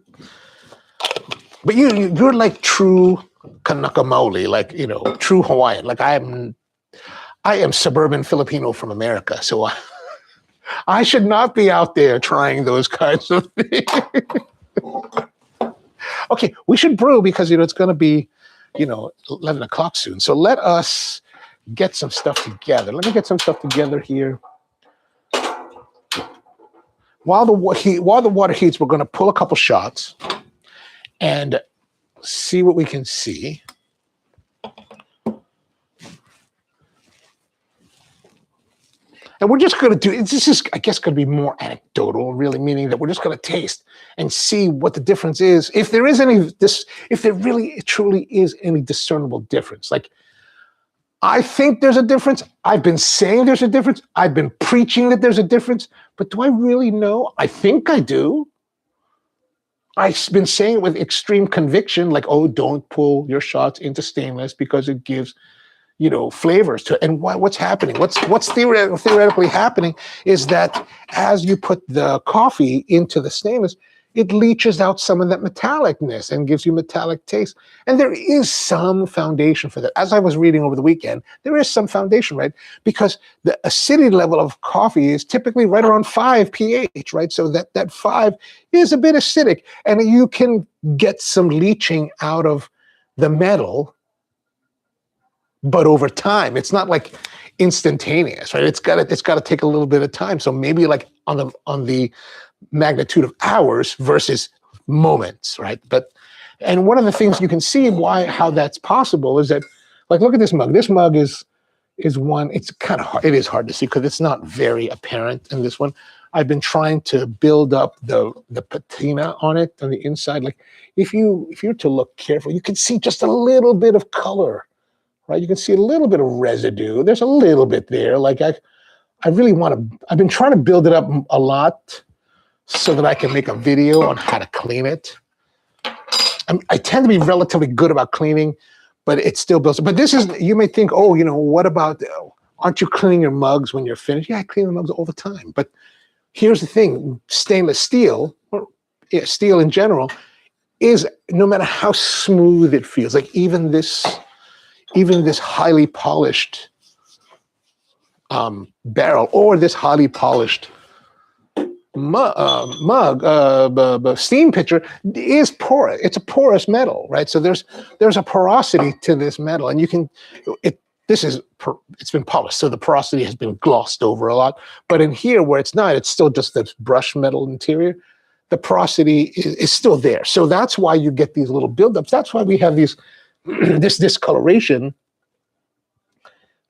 But you're like true Kanaka Maoli, like, true Hawaiian. Like I am suburban Filipino from America, so I should not be out there trying those kinds of things. Okay, we should brew because it's going to be 11 o'clock soon. So let us get some stuff together. Let me get some stuff together here. While the water heats, we're going to pull a couple shots and see what we can see. And we're just going to do, this is, I guess, going to be more anecdotal, really, meaning that we're just going to taste and see what the difference is. If there really truly is any discernible difference. Like, I think there's a difference. I've been saying there's a difference. I've been preaching that there's a difference. But do I really know? I think I do. I've been saying it with extreme conviction, like, oh, don't pull your shots into stainless because it gives flavors to it. And what's happening? What's theoretically happening is that as you put the coffee into the stainless, it leaches out some of that metallicness and gives you metallic taste. And there is some foundation for that. As I was reading over the weekend, there is some foundation, right? Because the acidity level of coffee is typically right around 5 pH, right? So that 5 is a bit acidic, and you can get some leaching out of the metal. But over time, it's not like instantaneous, right? It's got to take a little bit of time. So maybe like on the magnitude of hours versus moments, right? And one of the things you can see how that's possible is that, like, look at this mug. This mug is one. It's kind of hard. It is hard to see because it's not very apparent in this one. I've been trying to build up the patina on it on the inside. Like, if you're to look careful, you can see just a little bit of color. Right, you can see a little bit of residue. There's a little bit there. Like I really want to. I've been trying to build it up a lot so that I can make a video on how to clean it. I tend to be relatively good about cleaning, but it still builds. But this is. You may think, oh, what about? Aren't you cleaning your mugs when you're finished? Yeah, I clean the mugs all the time. But here's the thing: stainless steel, or steel in general, is no matter how smooth it feels. Like even this highly polished barrel or this highly polished steam pitcher is porous. It's a porous metal, right? So there's a porosity to this metal, and it's been polished, so the porosity has been glossed over a lot. But in here, where it's not, it's still just this brushed metal interior. The porosity is still there. So that's why you get these little buildups. That's why we have these this discoloration,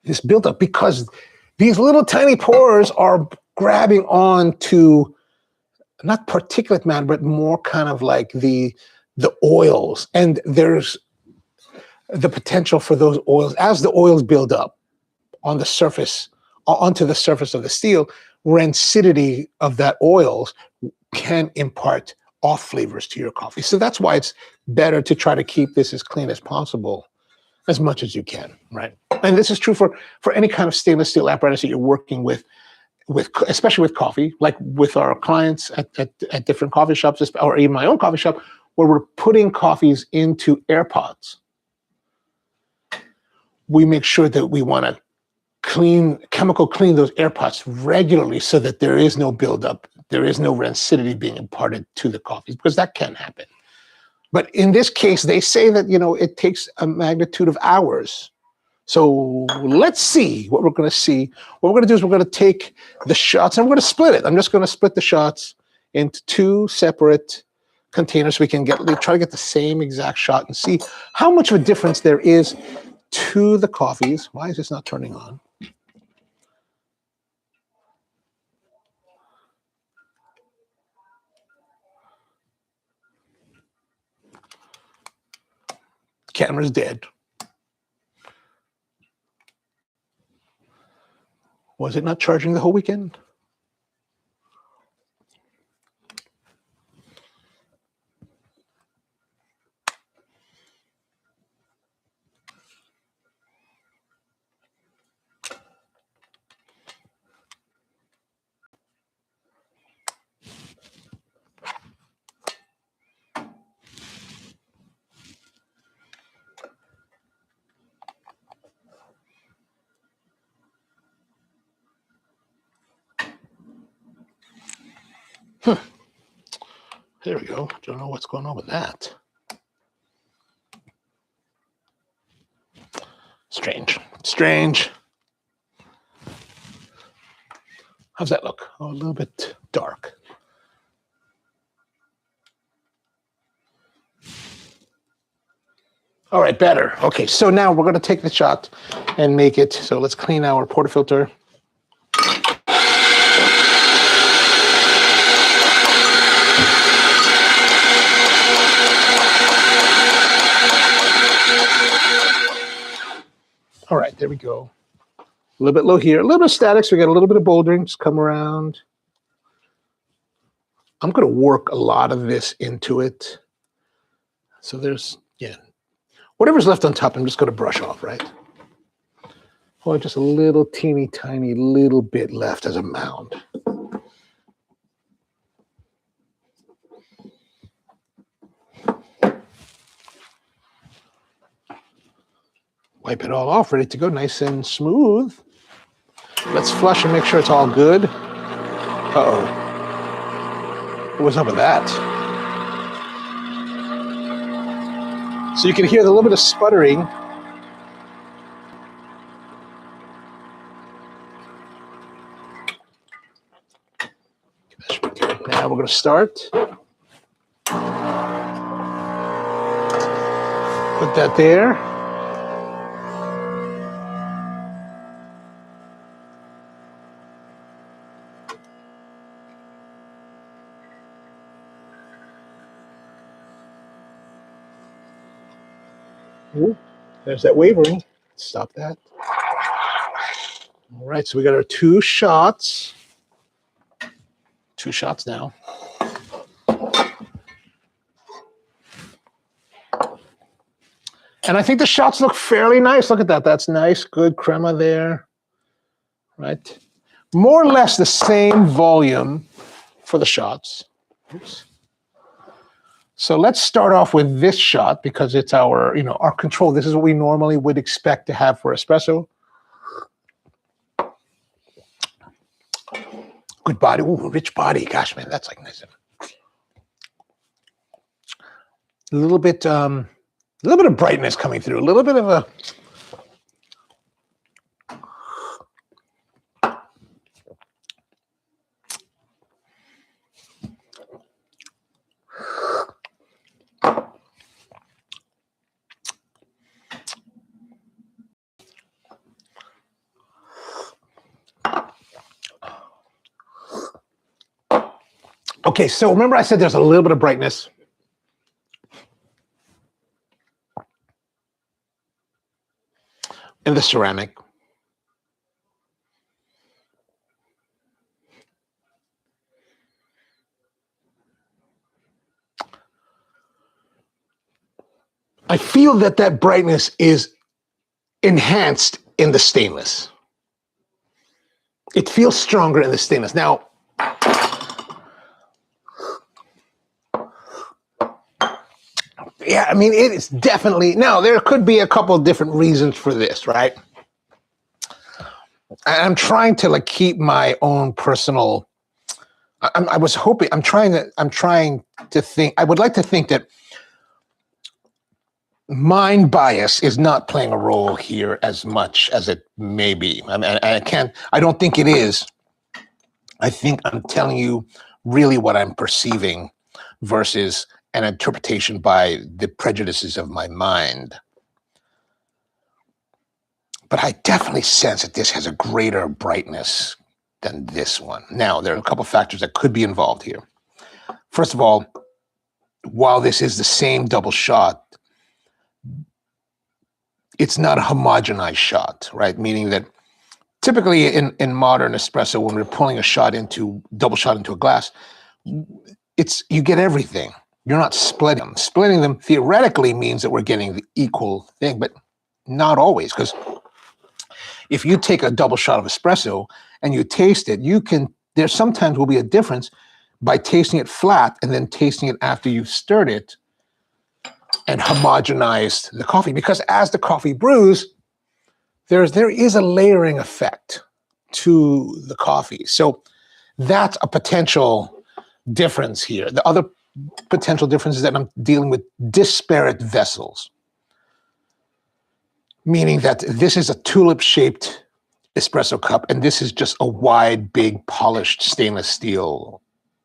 this buildup, because these little tiny pores are grabbing on to not particulate matter, but more kind of like the oils. And there's the potential for those oils, as the oils build up on the surface, onto the surface of the steel, rancidity of that oils can impart off flavors to your coffee. So that's why it's better to try to keep this as clean as possible, as much as you can, right? And this is true for any kind of stainless steel apparatus that you're working with especially with coffee, like with our clients at different coffee shops, or even my own coffee shop, where we're putting coffees into air pods. We make sure that we want to chemical clean those air pods regularly so that there is no buildup, there is no rancidity being imparted to the coffees, because that can happen, But in this case, they say that, it takes a magnitude of hours. So let's see what we're going to see. What we're going to do is we're going to take the shots and we're going to split it. I'm just going to split the shots into 2 separate containers so we can try to get the same exact shot and see how much of a difference there is to the coffees. Why is this not turning on? Camera's dead. Was it not charging the whole weekend? There we go. Don't know what's going on with that. Strange. How's that look? Oh, a little bit dark. All right, better. Okay, so now we're going to take the shot and make it. So let's clean our portafilter. All right, there we go. A little bit low here, a little bit of static, so we got a little bit of bouldering. Just come around. I'm going to work a lot of this into it. So there's, whatever's left on top, I'm just going to brush off, right? Oh, just a little teeny tiny little bit left as a mound. Wipe it all off, ready to go, nice and smooth. Let's flush and make sure it's all good. Uh-oh. What's up with that? So you can hear the little bit of sputtering. Now we're going to start. Put that there. Ooh, there's that wavering. Stop that. All right, so we got our 2 shots. 2 shots now. And I think the shots look fairly nice. Look at that. That's nice. Good crema there. Right? More or less the same volume for the shots. Oops. So let's start off with this shot because it's our, our control. This is what we normally would expect to have for espresso. Good body. Ooh, rich body. Gosh, man, that's like nice. A little bit of brightness coming through. A little bit of a. Okay, so remember I said there's a little bit of brightness. In the ceramic. I feel that brightness is enhanced in the stainless. It feels stronger in the stainless. Now, yeah, I mean, it is definitely, now there could be a couple of different reasons for this, right? I'm trying to keep my own personal, I'm trying to think, I would like to think that mind bias is not playing a role here as much as it may be. I mean, I don't think it is. I think I'm telling you really what I'm perceiving versus an interpretation by the prejudices of my mind. But I definitely sense that this has a greater brightness than this one. Now, there are a couple factors that could be involved here. First of all, while this is the same double shot, it's not a homogenized shot, right? Meaning that typically in modern espresso, when we're pulling a double shot into a glass, you get everything. You're not splitting them. Splitting them theoretically means that we're getting the equal thing, but not always. Because if you take a double shot of espresso and you taste it, there sometimes will be a difference by tasting it flat and then tasting it after you've stirred it and homogenized the coffee. Because as the coffee brews, there is a layering effect to the coffee. So that's a potential difference here. The other potential difference is that I'm dealing with disparate vessels, meaning that this is a tulip-shaped espresso cup, and this is just a wide, big, polished stainless steel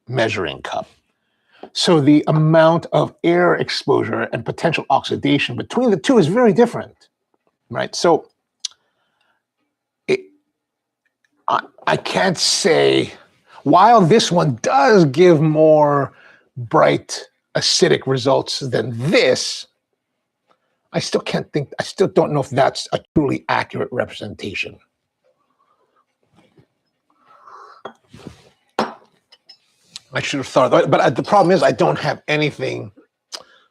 measuring cup. So the amount of air exposure and potential oxidation between the two is very different, right? So I can't say, while this one does give more bright acidic results than this, I still don't know if that's a truly accurate representation. I should have thought of that, but the problem is I don't have anything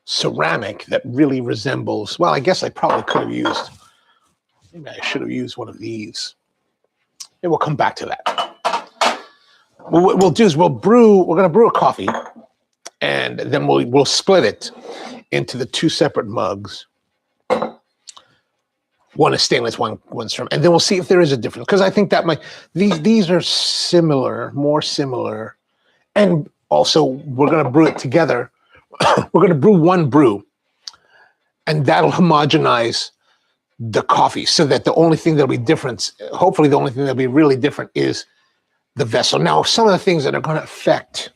ceramic that really resembles, well, I guess I probably could have used, maybe I should have used one of these. Maybe we'll come back to that. What we'll do is we're going to brew a coffee, and then we'll split it into the two separate mugs. One is stainless, one's ceramic, and then we'll see if there is a difference. Because I think that these are similar, more similar. And also, we're going to brew it together. We're going to brew one brew, and that'll homogenize the coffee so that the only thing that'll be different, hopefully the only thing that'll be really different is the vessel. Now, some of the things that are going to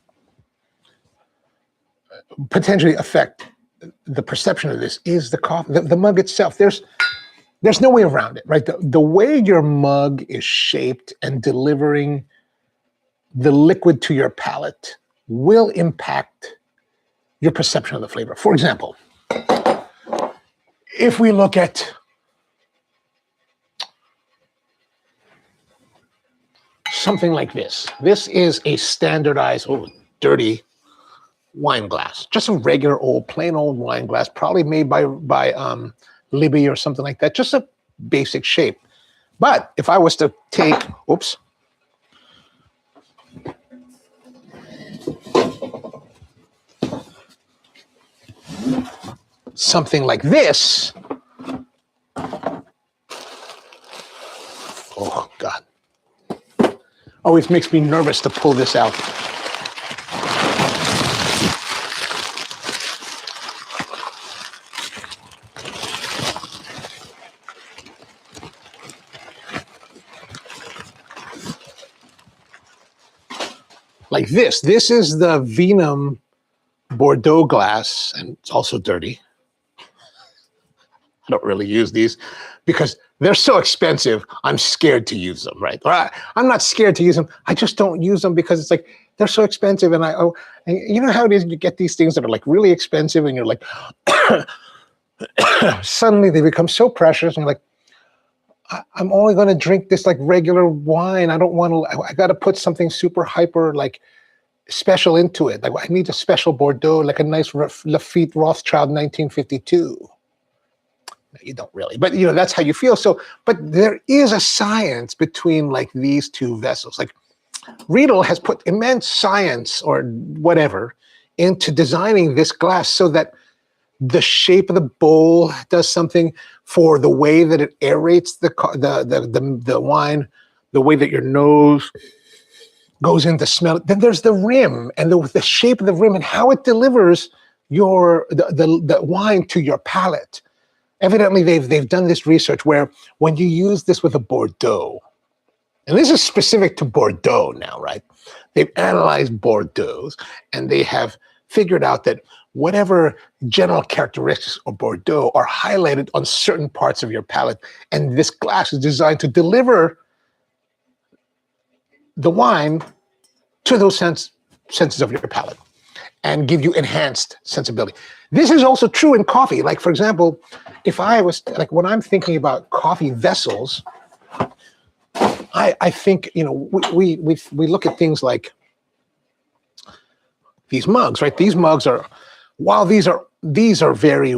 potentially affect the perception of this is the coffee, the mug itself. There's no way around it, right? The way your mug is shaped and delivering the liquid to your palate will impact your perception of the flavor. For example, if we look at something like this, this is a standardized, dirty wine glass, just a regular old, plain old wine glass, probably made by Libby or something like that, just a basic shape. But if I was to take, something like this. Oh, God. Always makes me nervous to pull this out. Like this. This is the Venum Bordeaux glass, and it's also dirty. I don't really use these because they're so expensive. I'm scared to use them, right? Or I'm not scared to use them. I just don't use them because it's like they're so expensive. And and you know how it is, you get these things that are like really expensive and you're like, suddenly they become so precious. And you're like, I'm only going to drink this like regular wine. I don't want to, I got to put something super hyper, like special into it. Like I need a special Bordeaux, like a nice Lafite Rothschild 1952. No, you don't really, but you know, that's how you feel. So, but there is a science between like these two vessels. Like Riedel has put immense science or whatever into designing this glass so that the shape of the bowl does something for the way that it aerates the wine, the way that your nose goes into smell. Then there's the rim and the shape of the rim and how it delivers the wine to your palate. Evidently, they've done this research where when you use this with a Bordeaux, and this is specific to Bordeaux now, right? They've analyzed Bordeaux, and they have figured out that whatever general characteristics of Bordeaux are highlighted on certain parts of your palate, and this glass is designed to deliver the wine to those senses of your palate and give you enhanced sensibility. This is also true in coffee. Like, for example, if I was, like, when I'm thinking about coffee vessels, I think, you know, we look at things like these mugs, right? These mugs are, while these are very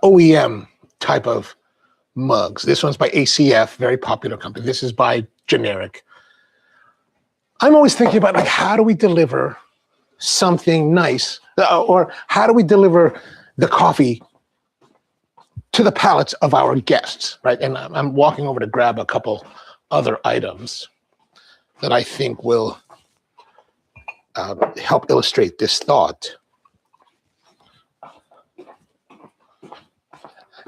OEM type of mugs. This one's by ACF, very popular company. This is by generic. I'm always thinking about, like, how do we deliver something nice, or how do we deliver the coffee to the palates of our guests, right? And I'm walking over to grab a couple other items that I think will help illustrate this thought.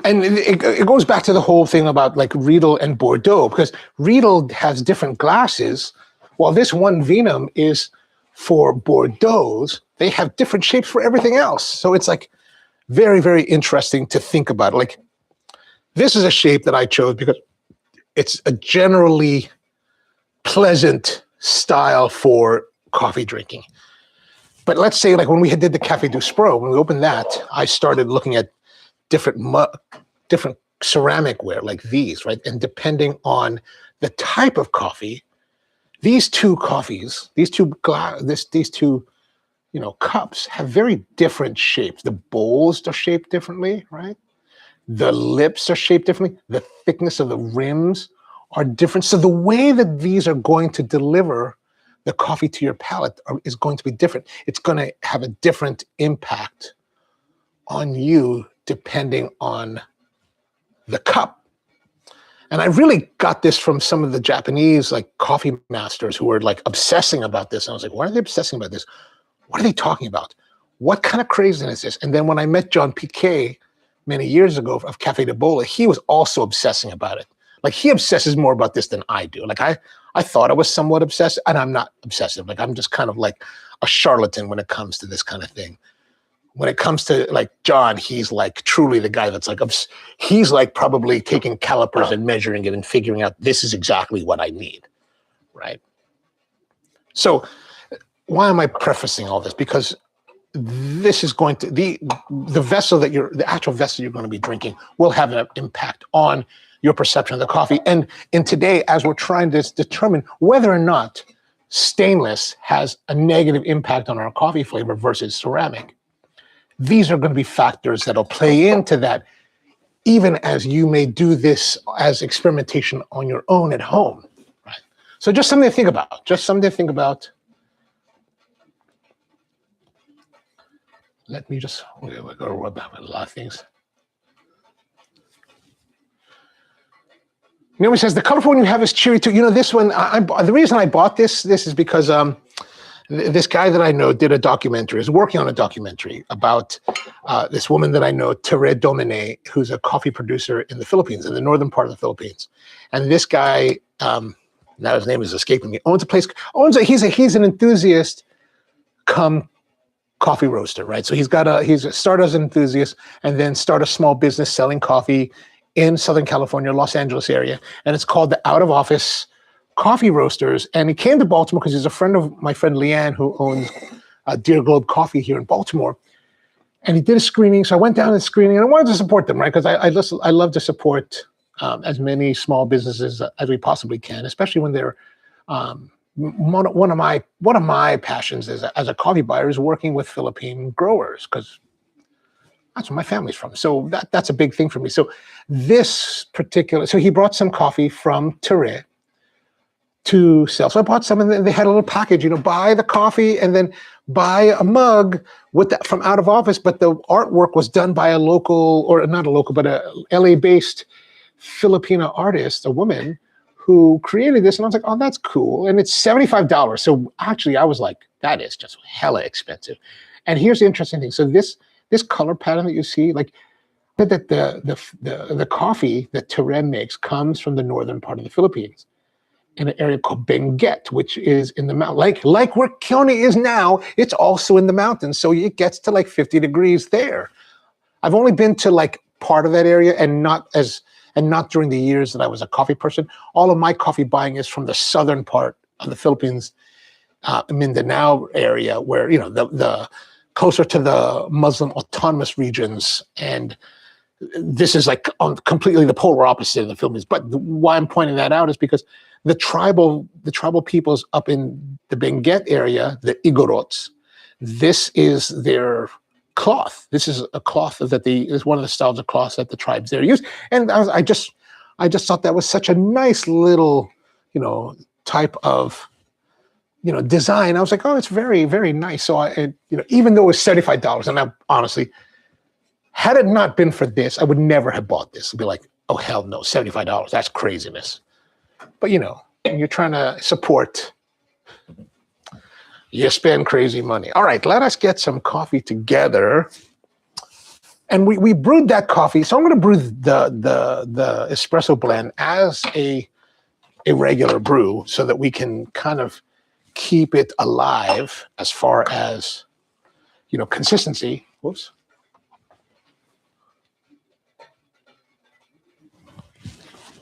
And it goes back to the whole thing about, like, Riedel and Bordeaux, because Riedel has different glasses. While this one Vinum is for Bordeaux, they have different shapes for everything else. So it's, like, very, very interesting to think about. Like, this is a shape that I chose because it's a generally pleasant style for coffee drinking. But let's say, like, when we did the Café du Spro, when we opened that, I started looking at different ceramic ware like these, right? And depending on the type of coffee, these two coffees, these two cups have very different shapes. The bowls are shaped differently, right? The lips are shaped differently. The thickness of the rims are different. So the way that these are going to deliver the coffee to your palate is going to be different. It's going to have a different impact on you depending on the cup. And I really got this from some of the Japanese, like, coffee masters who were, like, obsessing about this. And I was like, why are they obsessing about this? What are they talking about? What kind of craziness is this? And then when I met John Piquet many years ago of Café de Bola, he was also obsessing about it. Like, he obsesses more about this than I do. Like, I thought I was somewhat obsessed, and I'm not obsessive. Like, I'm just kind of like a charlatan when it comes to this kind of thing. When it comes to, like, John, he's, like, truly the guy that's, like, he's, like, probably taking calipers and measuring it and figuring out this is exactly what I need, right? So why am I prefacing all this? Because this is going to, the vessel that the actual vessel you're going to be drinking will have an impact on your perception of the coffee. And in today, as we're trying to determine whether or not stainless has a negative impact on our coffee flavor versus ceramic, these are going to be factors that'll play into that, even as you may do this as experimentation on your own at home, right? So just something to think about, Let me just, we're going to rub out a lot of things. Naomi says, the colorful one you have is cheery too. You know, this one, the reason I bought this is because this guy that I know did a documentary, is working on a documentary about this woman that I know, Tere Domine, who's a coffee producer in the Philippines, in the northern part of the Philippines. And this guy, now his name is escaping me, he's an enthusiast come coffee roaster, right? So he's started as an enthusiast and then start a small business selling coffee in Southern California, Los Angeles area. And it's called the Out of Office Coffee Roasters. And he came to Baltimore because he's a friend of my friend Leanne, who owns Deer Globe Coffee here in Baltimore. And he did a screening. So I went down to the screening and I wanted to support them, right? Because I love to support as many small businesses as we possibly can, especially when they're one of my passions as a coffee buyer is working with Philippine growers, because that's where my family's from. So that's a big thing for me. So so he brought some coffee from Tere to sell. So I bought some, and then they had a little package, buy the coffee and then buy a mug with that from Out of Office. But the artwork was done by a local, or not a local, but a LA-based Filipina artist, a woman who created this, and I was like, oh, that's cool. And it's $75. So actually I was like, that is just hella expensive. And here's the interesting thing. So this color pattern that you see, like the coffee that Terem makes comes from the northern part of the Philippines in an area called Benguet, which is in the mountain, like where Keone is now, it's also in the mountains. So it gets to like 50 degrees there. I've only been to like part of that area and not during the years that I was a coffee person. All of my coffee buying is from the southern part of the Philippines, Mindanao area, where, you know, the closer to the Muslim autonomous regions. And this is like on completely the polar opposite of the Philippines. But why I'm pointing that out is because the tribal peoples up in the Benguet area, the Igorots, this is their cloth. This is a cloth that is one of the styles of cloth that the tribes there use. And I just thought that was such a nice little, you know, type of, you know, design. I was like, oh, it's very, very nice. So you know, even though it was $75, and I honestly, had it not been for this, I would never have bought this. I'd be like, oh, hell no, $75, that's craziness. But, you know, when you're trying to support, you spend crazy money. All right, let us get some coffee together. And we brewed that coffee. So I'm going to brew the espresso blend as a regular brew so that we can kind of keep it alive as far as, you know, consistency. Whoops.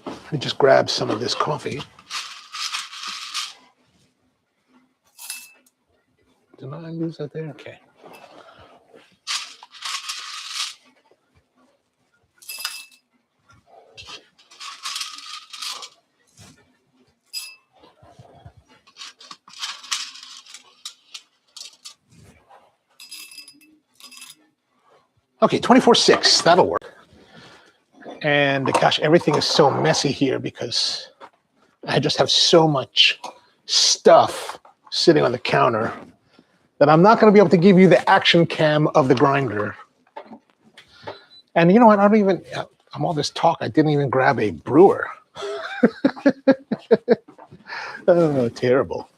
Let me just grab some of this coffee. Did I lose that there? Okay. Okay, 24/6, that'll work. And gosh, everything is so messy here because I just have so much stuff sitting on the counter that I'm not going to be able to give you the action cam of the grinder. And you know what? I'm all this talk, I didn't even grab a brewer. Oh, terrible.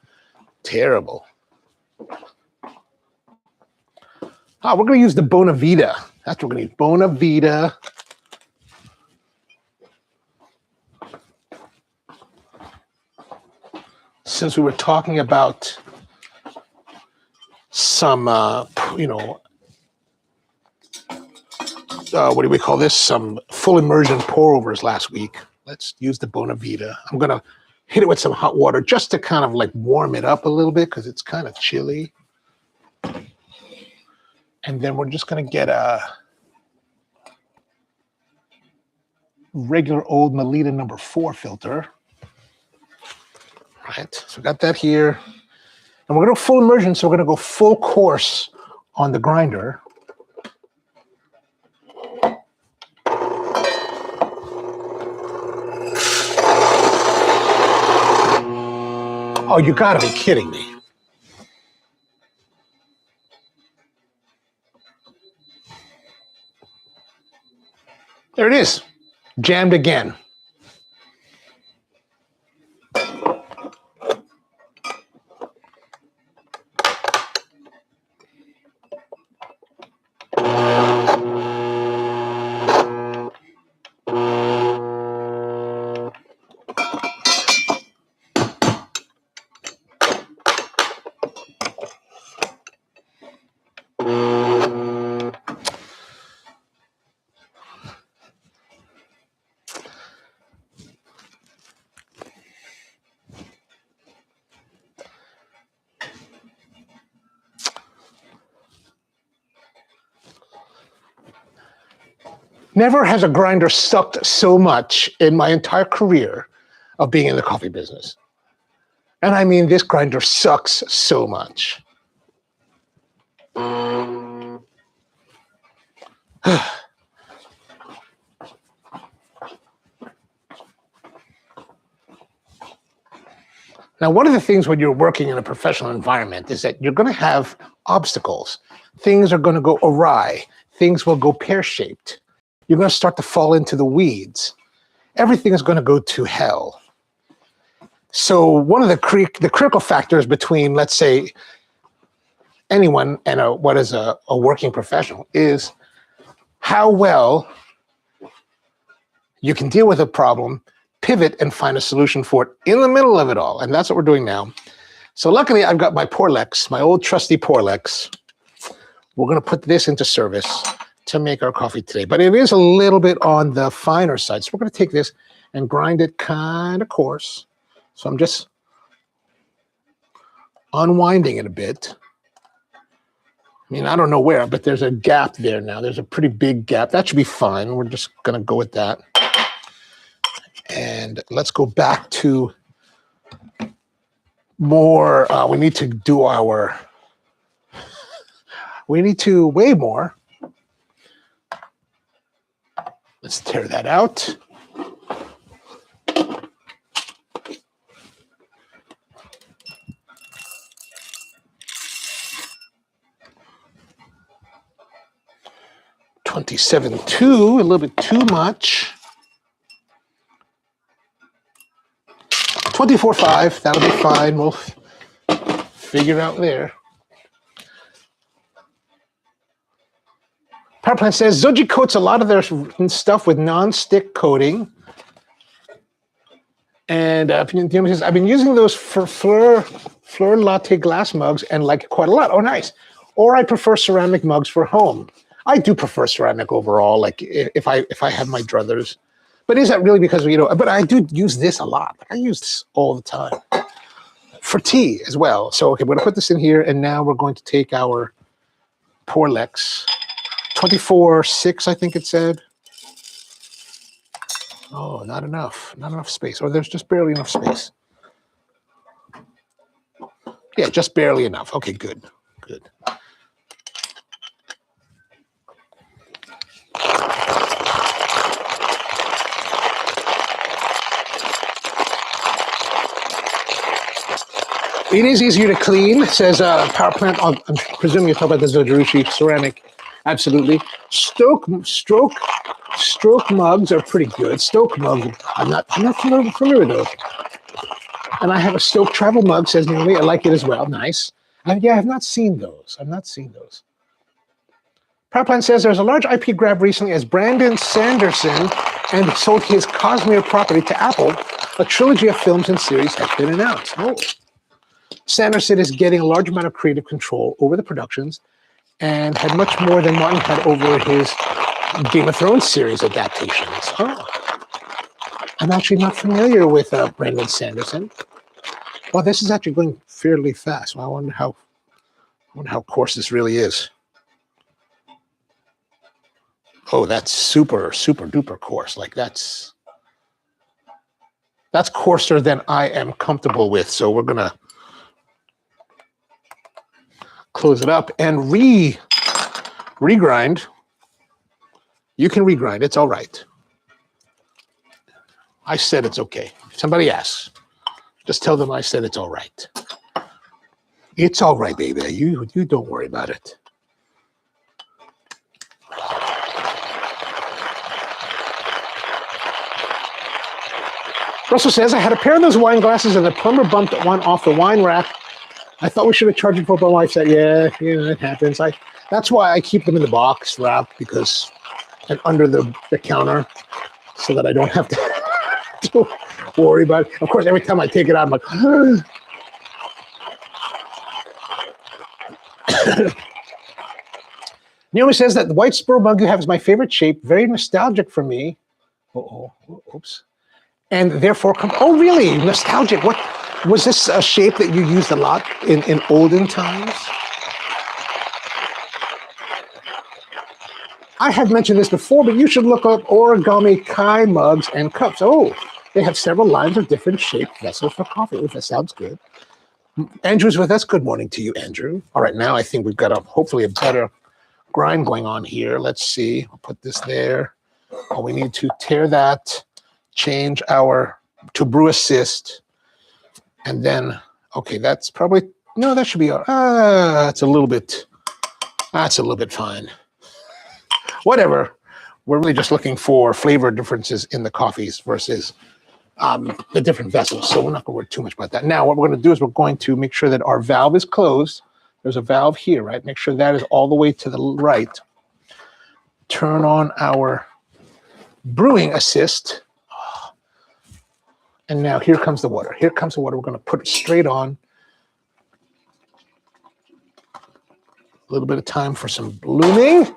Terrible. We're going to use the Bonavita. That's what we're going to use. Bonavita. Since we were talking about some, you know, what do we call this? Some full immersion pour overs last week. Let's use the Bonavita. I'm going to hit it with some hot water just to kind of like warm it up a little bit because it's kind of chilly. And then we're just going to get a regular old Melita number 4 filter. Right, so we got that here. And we're going to go full immersion, so we're going to go full course on the grinder. Oh, you got to be kidding me. There it is, jammed again. Never has a grinder sucked so much in my entire career of being in the coffee business. And I mean, this grinder sucks so much. Now, one of the things when you're working in a professional environment is that you're going to have obstacles. Things are going to go awry. Things will go pear-shaped. You're going to start to fall into the weeds. Everything is going to go to hell. So one of the critical factors between, let's say, anyone and what is a working professional is how well you can deal with a problem, pivot, and find a solution for it in the middle of it all. And that's what we're doing now. So luckily, I've got my Porlex, my old trusty Porlex. We're going to put this into service to make our coffee today. But it is a little bit on the finer side. So we're going to take this and grind it kind of coarse. So I'm just unwinding it a bit. I mean, I don't know where, but there's a gap there now. There's a pretty big gap. That should be fine. We're just going to go with that. And let's go back to more. We need to do our, we need to weigh more. Let's tear that out. $27.2, a little bit too much. $24.5, that'll be fine. We'll figure it out there. Power plant says Zoji coats a lot of their stuff with non-stick coating. And says, I've been using those for Fleur latte glass mugs and like it quite a lot. Oh, nice. Or I prefer ceramic mugs for home. I do prefer ceramic overall, like if I have my druthers. But is that really because, but I do use this a lot. I use this all the time for tea as well. So, okay, we're gonna put this in here and now we're going to take our Porlex, 24.6, I think it said. Oh, not enough space. Or there's just barely enough space. Yeah, just barely enough. Okay, good. It is easier to clean, says Power Plant. I'm presuming you're talking about the Zojirushi ceramic. Absolutely. Stroke mugs are pretty good. Stoke mugs, I'm not familiar with those. And I have a Stoke travel mug, says Naomi. I like it as well. Nice. I have not seen those. Power Plant says there's a large IP grab recently as Brandon Sanderson and sold his Cosmere property to Apple. A trilogy of films and series has been announced. Oh. Sanderson is getting a large amount of creative control over the productions and had much more than Martin had over his Game of Thrones series adaptations. Oh. I'm actually not familiar with Brandon Sanderson. Well, this is actually going fairly fast. Well, I wonder how coarse this really is. Oh, that's super duper coarse. Like that's coarser than I am comfortable with. So we're gonna close it up and regrind. You can regrind, it's all right. I said it's okay. If somebody asks, just tell them I said it's all right. It's all right, baby. You don't worry about it. Russell says, I had a pair of those wine glasses and the plumber bumped one off the wine rack. I thought we should have charged him for it, but my wife said, yeah, it happens. That's why I keep them in the box wrap and under the counter so that I don't have to worry about it. Of course, every time I take it out, I'm like, Naomi says that the white spur mug you have is my favorite shape, very nostalgic for me. Oops. And therefore, oh, really? Nostalgic. What was this a shape that you used a lot in olden times? I have mentioned this before, but you should look up origami kai mugs and cups. Oh, they have several lines of different shaped vessels for coffee. Oh, that sounds good. Andrew's with us. Good morning to you, Andrew. All right, now I think we've got hopefully a better grind going on here. Let's see. I'll put this there. Oh, we need to tear that, change to brew assist, and then, okay, that's probably, no, that should be, that's a little bit fine. Whatever. We're really just looking for flavor differences in the coffees versus the different vessels. So we're not going to worry too much about that. Now, what we're going to do is we're going to make sure that our valve is closed. There's a valve here, right? Make sure that is all the way to the right. Turn on our brewing assist. And now here comes the water. Here comes the water. We're going to put it straight on. A little bit of time for some blooming.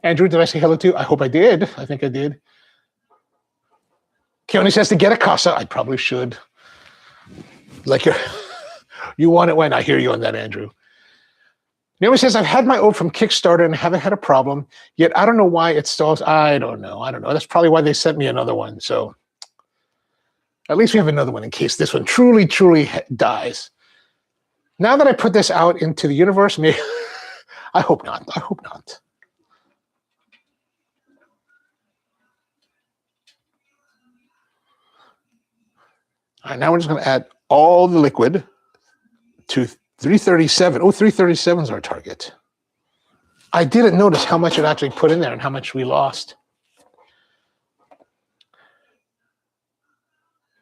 Andrew, did I say hello to you? I hope I did. I think I did. Keone says to get a casa. I probably should. Like you want it when I hear you on that, Andrew. Naomi says, I've had my oat from Kickstarter and haven't had a problem, yet I don't know why it stalls. I don't know. That's probably why they sent me another one. So at least we have another one in case this one truly, truly dies. Now that I put this out into the universe, maybe I hope not. I hope not. All right, now we're just going to add all the liquid to 337. Oh, 337 is our target. I didn't notice how much it actually put in there and how much we lost.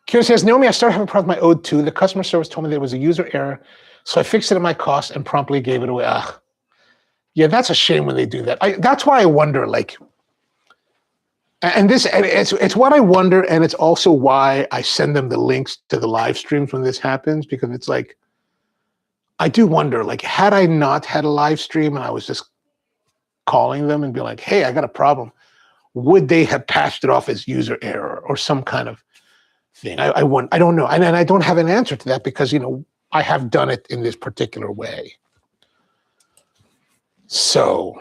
Kira says, Naomi, I started having a problem with my Ode 2. The customer service told me there was a user error, so I fixed it at my cost and promptly gave it away. Yeah, that's a shame when they do that. That's why I wonder, like, and it's what I wonder, and it's also why I send them the links to the live streams when this happens, because it's like, I do wonder, like, had I not had a live stream and I was just calling them and be like, hey, I got a problem, would they have patched it off as user error or some kind of thing? I don't know. And I don't have an answer to that because, I have done it in this particular way. So,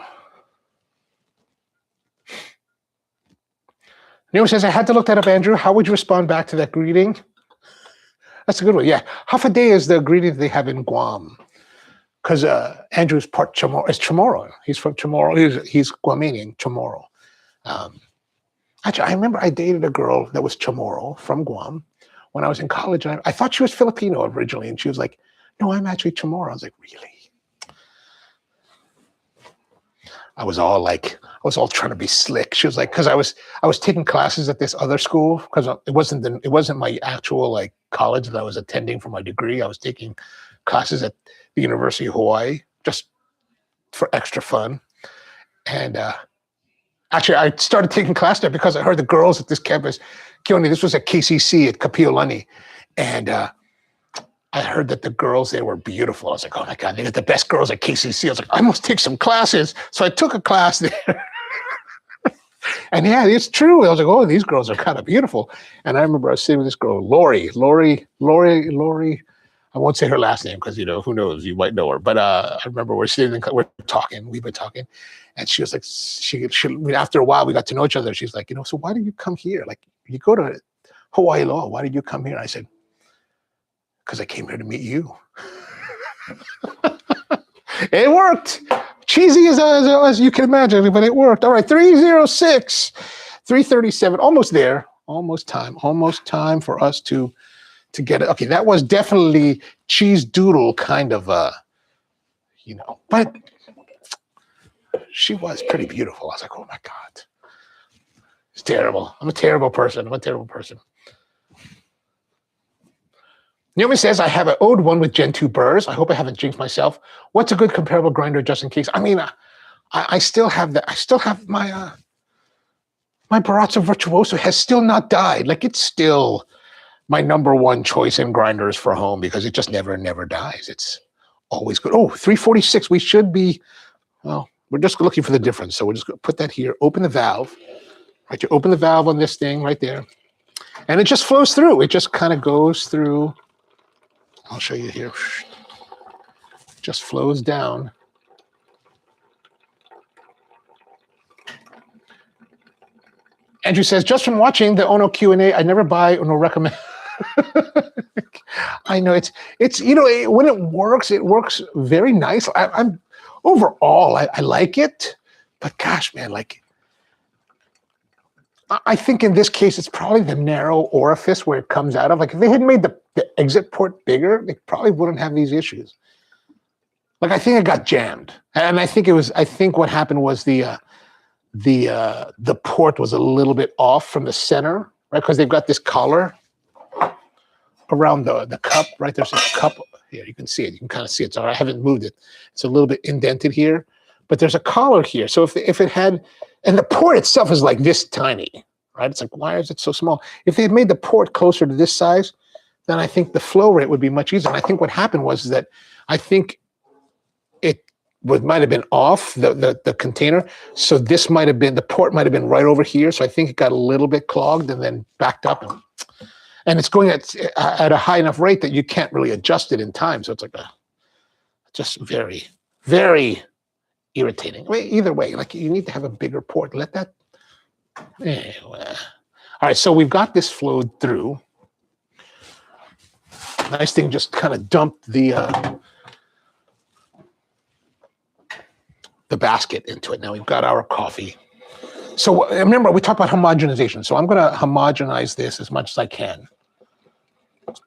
Neil says, I had to look that up, Andrew. How would you respond back to that greeting? That's a good one. Yeah. Half a day is the greeting they have in Guam. Because Andrew's part Chamorro. It's Chamorro. He's from Chamorro. He's Guamanian, Chamorro. Actually, I remember I dated a girl that was Chamorro from Guam when I was in college. And I thought she was Filipino originally. And she was like, no, I'm actually Chamorro. I was like, really? I was all trying to be slick. She was like, because I was taking classes at this other school because it wasn't my actual like college that I was attending for my degree. I was taking classes at the University of Hawaii just for extra fun. And actually, I started taking class there because I heard the girls at this campus. Keone, this was at KCC at Kapiolani, and I heard that the girls there were beautiful. I was like, oh my God, they got the best girls at KCC. I was like, I must take some classes. So I took a class there. And yeah, it's true. I was like, oh, these girls are kind of beautiful. And I remember I was sitting with this girl, Lori. I won't say her last name because, who knows, you might know her. But I remember we've been talking. And she was like, she after a while, we got to know each other. She's like, so why did you come here? Like, you go to Hawaii Law. Why did you come here? I said, because I came here to meet you. It worked. Cheesy as you can imagine, but it worked. All right, 306, 337, almost there. Almost time for us to get it. Okay, that was definitely cheese doodle kind of, but she was pretty beautiful. I was like, oh my God. It's terrible. I'm a terrible person. Naomi says, I have an Ode 1 with Gen 2 burrs. I hope I haven't jinxed myself. What's a good comparable grinder just in case? I mean, I still have that. I still have my my Barazza Virtuoso has still not died. Like, it's still my number one choice in grinders for home because it just never dies. It's always good. Oh, 346. We should be, well, we're just looking for the difference. So we're just going to put that here. Open the valve. Right, you open the valve on this thing right there. And it just flows through. It just kind of goes through. I'll show you here. It just flows down. Andrew says, just from watching the Ono Q&A, I never buy or recommend. I know it's when it works very nice. I'm overall, I like it, but gosh, man, like, I think in this case, it's probably the narrow orifice where it comes out of. Like, if they had made the exit port bigger, they probably wouldn't have these issues. Like, I think it got jammed. And I think what happened was the the port was a little bit off from the center, right? Because they've got this collar around the cup, right? There's a cup here. You can see it. You can kind of see it. So I haven't moved it. It's a little bit indented here, but there's a collar here. So if it had, and the port itself is like this tiny, right? It's like, why is it so small? If they had made the port closer to this size, then I think the flow rate would be much easier. And I think what happened was that I think it might have been off the container. So this might have been, the port might have been right over here. So I think it got a little bit clogged and then backed up. And it's going at a high enough rate that you can't really adjust it in time. So it's like just very, very irritating. Either way, like you need to have a bigger port. Let that. Anyway. All right, so we've got this flowed through. Nice thing, just kind of dumped the basket into it. Now we've got our coffee. So remember, we talked about homogenization. So I'm going to homogenize this as much as I can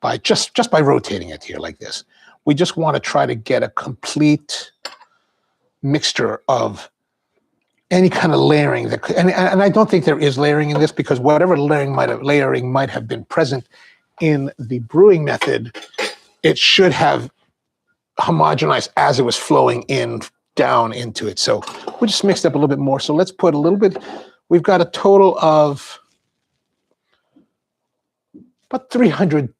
by just by rotating it here like this. We just want to try to get a complete mixture of any kind of layering that could, and I don't think there is layering in this, because whatever layering might have been present in the brewing method, it should have homogenized as it was flowing in down into it. So we just mixed up a little bit more. So let's put a little bit. We've got a total of about 300,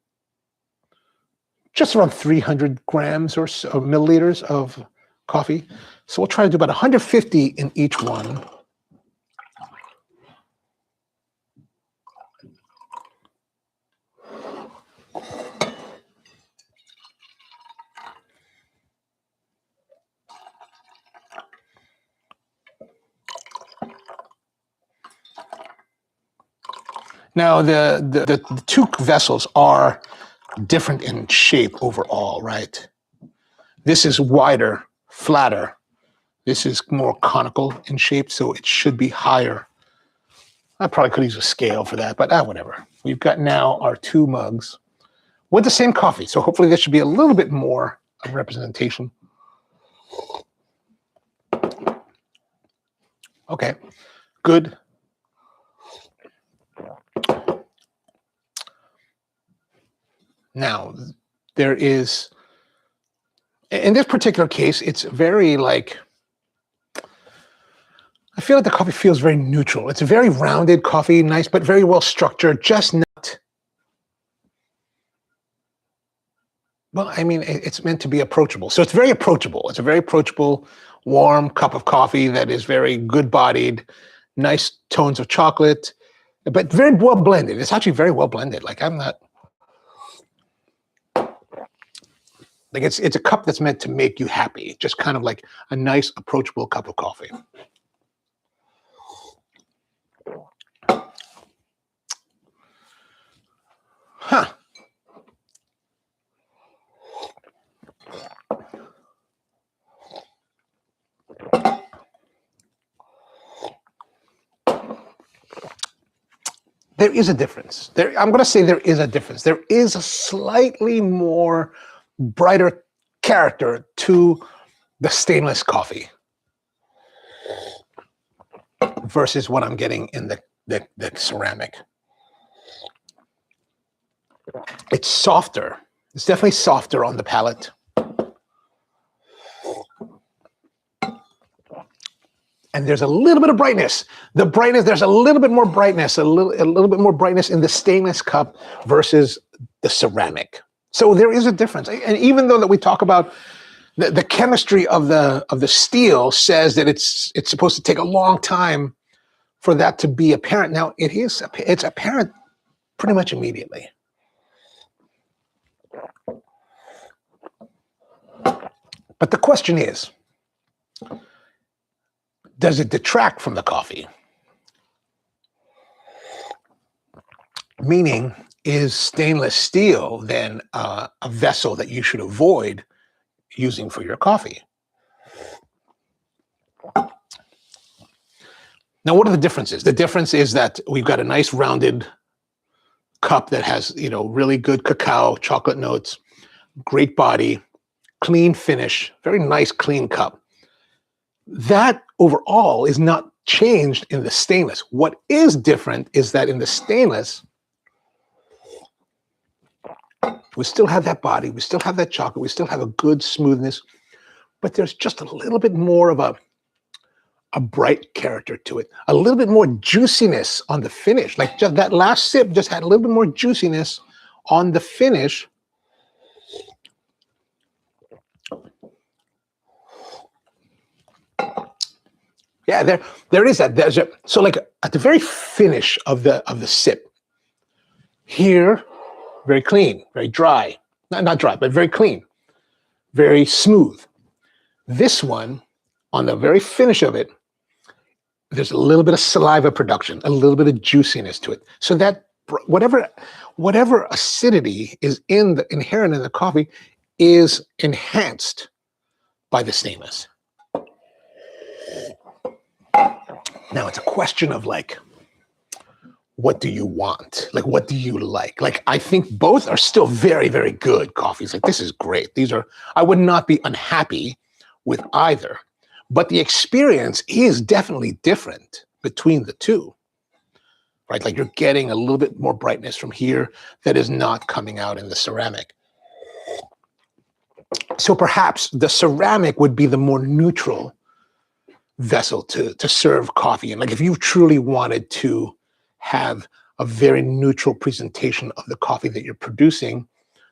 just around 300 grams or so, milliliters of coffee. So we'll try to do about 150 in each one. Now the two vessels are different in shape overall, right? This is wider, flatter. This is more conical in shape, so it should be higher. I probably could use a scale for that, but whatever. We've got now our two mugs with the same coffee, so hopefully there should be a little bit more of representation. Okay, good. Now, there is, in this particular case, it's very like, I feel like the coffee feels very neutral. It's a very rounded coffee, nice, but very well structured, just not, well, I mean, it's meant to be approachable. So it's very approachable. It's a very approachable, warm cup of coffee that is very good-bodied, nice tones of chocolate, but very well blended. It's actually very well blended. Like I'm not, like it's a cup that's meant to make you happy. Just kind of like a nice, approachable cup of coffee. Huh. There is a difference. I'm going to say there is a difference. There is a slightly more brighter character to the stainless coffee versus what I'm getting in the ceramic. It's softer. It's definitely softer on the palate. And there's a little bit of brightness. The brightness, there's a little bit more brightness, a little bit more brightness in the stainless cup versus the ceramic. So there is a difference. And even though that we talk about the chemistry of the steel says that it's supposed to take a long time for that to be apparent. Now it's apparent pretty much immediately. But the question is, does it detract from the coffee? Meaning, is stainless steel then a vessel that you should avoid using for your coffee? Now, what are the differences? The difference is that we've got a nice rounded cup that has, really good cacao, chocolate notes, great body, clean finish, very nice clean cup. That overall is not changed in the stainless. What is different is that in the stainless, we still have that body, we still have that chocolate, we still have a good smoothness, but there's just a little bit more of a bright character to it, a little bit more juiciness on the finish. Like just that last sip just had a little bit more juiciness on the finish. Yeah, there is that. So like at the very finish of the sip, here, very clean, very dry. Not dry, but very clean, very smooth. This one, on the very finish of it, there's a little bit of saliva production, a little bit of juiciness to it. So that whatever acidity is inherent in the coffee is enhanced by the stainless. Now it's a question of like, what do you want? Like, what do you like? Like, I think both are still very, very good coffees. Like, this is great. I would not be unhappy with either, but the experience is definitely different between the two, right? Like you're getting a little bit more brightness from here that is not coming out in the ceramic. So perhaps the ceramic would be the more neutral vessel to serve coffee in. Like if you truly wanted to have a very neutral presentation of the coffee that you're producing,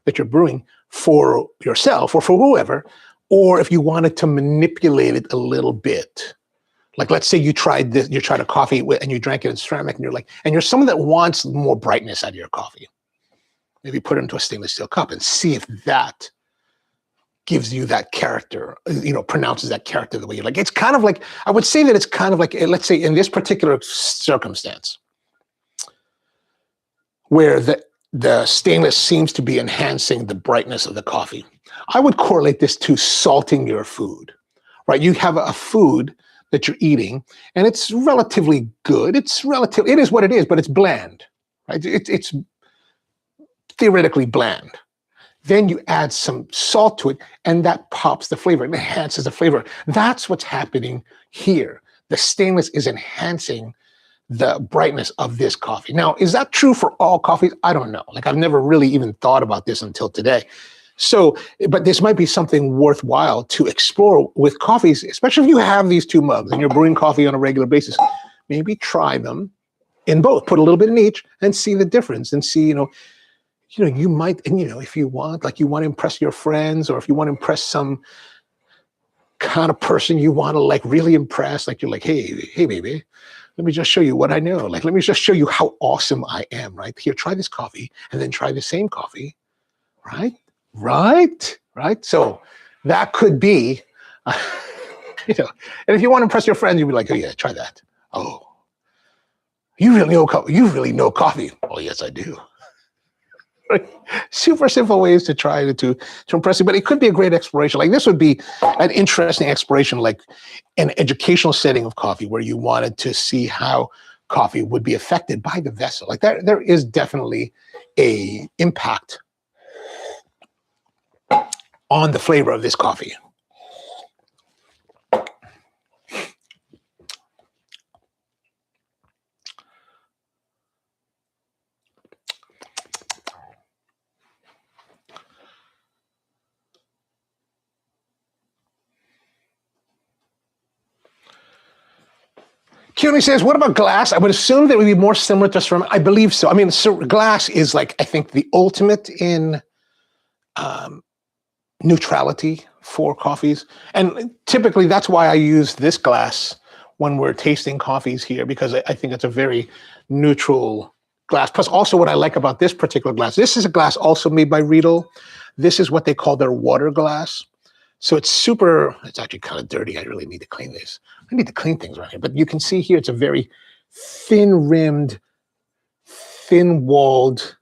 that you're brewing for yourself or for whoever, or if you wanted to manipulate it a little bit. Like let's say you tried a coffee and you drank it in ceramic and you're someone that wants more brightness out of your coffee. Maybe put it into a stainless steel cup and see if that gives you that character, pronounces that character the way you like. It's kind of like, I would say that it's kind of like, let's say in this particular circumstance, where the stainless seems to be enhancing the brightness of the coffee. I would correlate this to salting your food, right? You have a food that you're eating and it's relatively good. It is what it is, but it's bland, right? It's theoretically bland. Then you add some salt to it and that pops the flavor, it enhances the flavor. That's what's happening here. The stainless is enhancing the brightness of this coffee. Now, is that true for all coffees? I don't know. Like I've never really even thought about this until today. So, but this might be something worthwhile to explore with coffees, especially if you have these two mugs and you're brewing coffee on a regular basis. Maybe try them in both, put a little bit in each and see the difference and see, you might, and if you want, like you want to impress your friends or if you want to impress some kind of person you want to like really impress, like you're like, hey, baby, let me just show you what I know. Like, let me just show you how awesome I am, right? Here, try this coffee and then try the same coffee, right? Right. So that could be, and if you want to impress your friends, you'll be like, oh yeah, try that. Oh, you really know coffee. Oh yes, I do. Super simple ways to try to impress you, but it could be a great exploration. Like this would be an interesting exploration, like an educational setting of coffee where you wanted to see how coffee would be affected by the vessel. Like there is definitely a impact on the flavor of this coffee. CUNY says, what about glass? I would assume that it would be more similar to ceramic. I believe so. I mean, glass is like, I think, the ultimate in neutrality for coffees. And typically that's why I use this glass when we're tasting coffees here, because I think it's a very neutral glass. Plus also what I like about this particular glass, this is a glass also made by Riedel. This is what they call their water glass. So it's actually kind of dirty. I really need to clean this. I need to clean things around here. But you can see here, it's a very thin-rimmed, thin-walled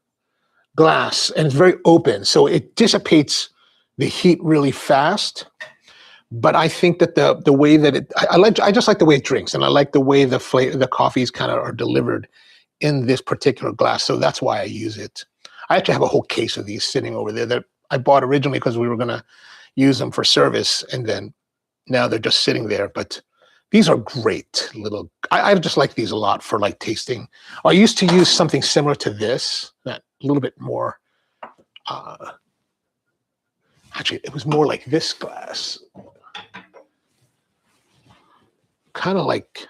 glass, and it's very open. So it dissipates the heat really fast. But I think that the way that I just like the way it drinks, and I like the way the coffees kind of are delivered in this particular glass. So that's why I use it. I actually have a whole case of these sitting over there that I bought originally because we were going to use them for service, and then now they're just sitting there. But These are great little, I just like these a lot for like tasting. I used to use something similar to this, that a little bit more, actually, it was more like this glass. Kind of like,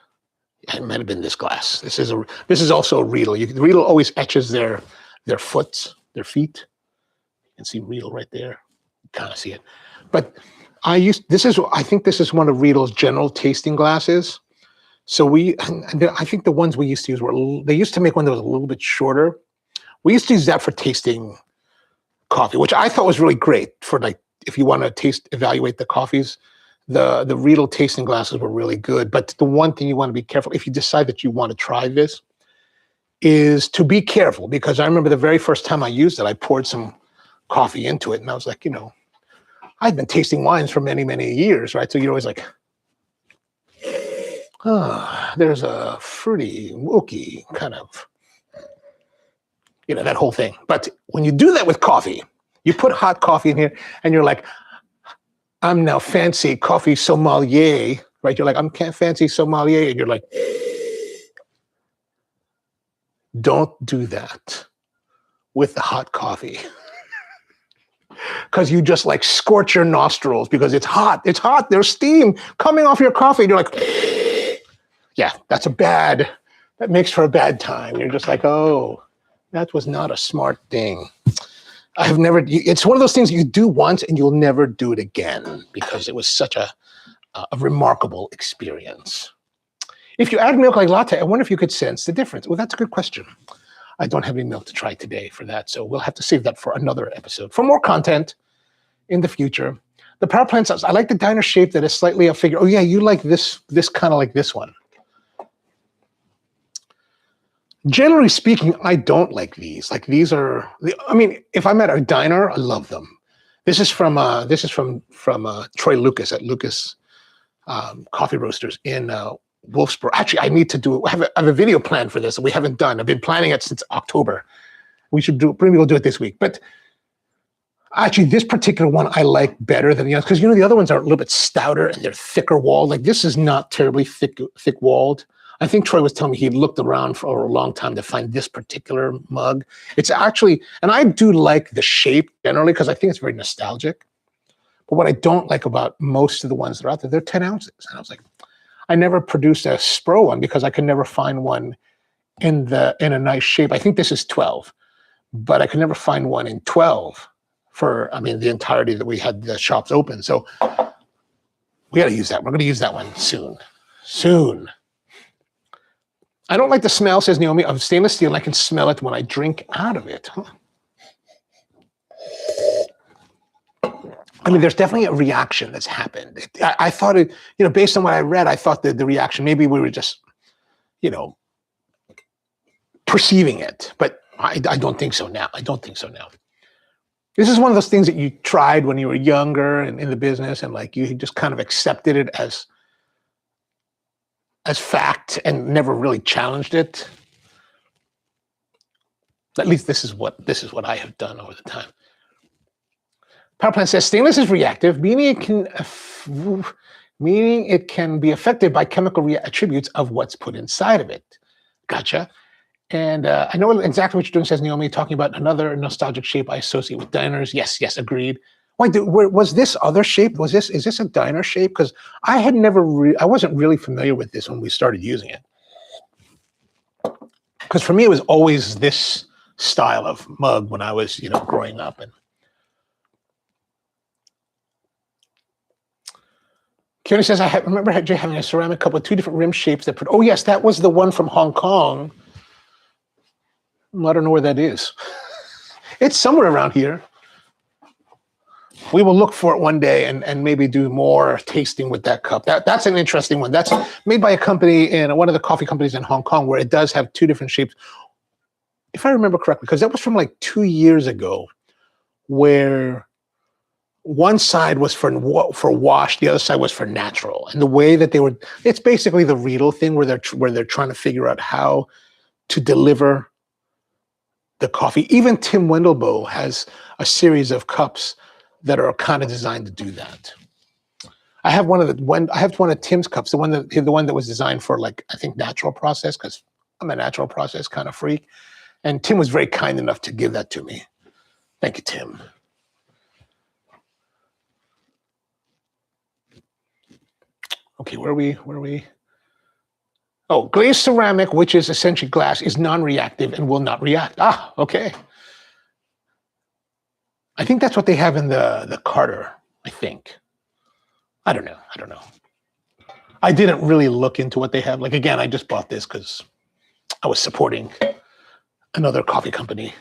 it might have been this glass. This is also a Riedel. The Riedel always etches their feet. You can see Riedel right there. You kind of see it. But I think this is one of Riedel's general tasting glasses. So I think the ones we used to use they used to make one that was a little bit shorter. We used to use that for tasting coffee, which I thought was really great for like, if you want to evaluate the coffees. The Riedel tasting glasses were really good. But the one thing you want to be careful, if you decide that you want to try this, is to be careful, because I remember the very first time I used it, I poured some coffee into it, and I was like, I've been tasting wines for many, many years, right? So you're always like, there's a fruity, oaky kind of, that whole thing. But when you do that with coffee, you put hot coffee in here, and you're like, I'm now fancy coffee sommelier, right? You're like, I'm fancy sommelier, and you're like, don't do that with the hot coffee. Because you just like scorch your nostrils because it's hot. It's hot. There's steam coming off your coffee. And you're like, yeah, that makes for a bad time. You're just like, oh, that was not a smart thing. It's one of those things you do once and you'll never do it again because it was such a remarkable experience. If you add milk like latte, I wonder if you could sense the difference. Well, that's a good question. I don't have any milk to try today for that, so we'll have to save that for another episode. For more content in the future, the power plant, I like the diner shape that is slightly a figure. Oh yeah, you like this kind of like this one. Generally speaking, I don't like these. Like these are, I mean, if I'm at a diner, I love them. This is from Troy Lucas at Lucas Coffee Roasters in Wolfsburg. Actually, I need to do it. I have a video planned for this that we haven't done. I've been planning it since October. We should maybe we'll do it this week. But actually, this particular one I like better than the others because the other ones are a little bit stouter and they're thicker walled. Like this is not terribly thick walled. I think Troy was telling me he looked around for a long time to find this particular mug. It's actually, and I do like the shape generally because I think it's very nostalgic. But what I don't like about most of the ones that are out there, they're 10 ounces. And I was like, I never produced a Spro one because I could never find one in a nice shape. I think this is 12, but I could never find one in 12 for, the entirety that we had the shops open. So we got to use that. We're going to use that one soon. I don't like the smell, says Naomi, of stainless steel. I can smell it when I drink out of it. Huh? There's definitely a reaction that's happened. I thought it, based on what I read, I thought that the reaction, maybe we were just, perceiving it. But I don't think so now. This is one of those things that you tried when you were younger and in the business, and like you just kind of accepted it as fact and never really challenged it. At least this is what I have done over the time. Power plant says stainless is reactive, meaning it can be affected by chemical attributes of what's put inside of it. Gotcha. And I know exactly what you're doing, says Naomi, talking about another nostalgic shape I associate with diners. Yes, agreed. Was this other shape? Is this a diner shape? Because I had I wasn't really familiar with this when we started using it. Because for me, it was always this style of mug when I was, growing up. And Keone says, I remember Jay having a ceramic cup with two different rim shapes that oh yes, that was the one from Hong Kong. I don't know where that is. It's somewhere around here. We will look for it one day and maybe do more tasting with that cup. That's an interesting one. That's made by a company in one of the coffee companies in Hong Kong where it does have two different shapes. If I remember correctly, because that was from like 2 years ago, where one side was for wash, the other side was for natural. And the way that it's basically the Riedel thing where they're trying to figure out how to deliver the coffee. Even Tim Wendelboe has a series of cups that are kind of designed to do that. I have one of Tim's cups, the one that was designed for, like, I think natural process, because I'm a natural process kind of freak. And Tim was very kind enough to give that to me. Thank you, Tim. Okay, where are we? Oh, glazed ceramic, which is essentially glass, is non-reactive and will not react. Ah, okay. I think that's what they have in the Carter, I think. I don't know. I didn't really look into what they have. Like, again, I just bought this because I was supporting another coffee company.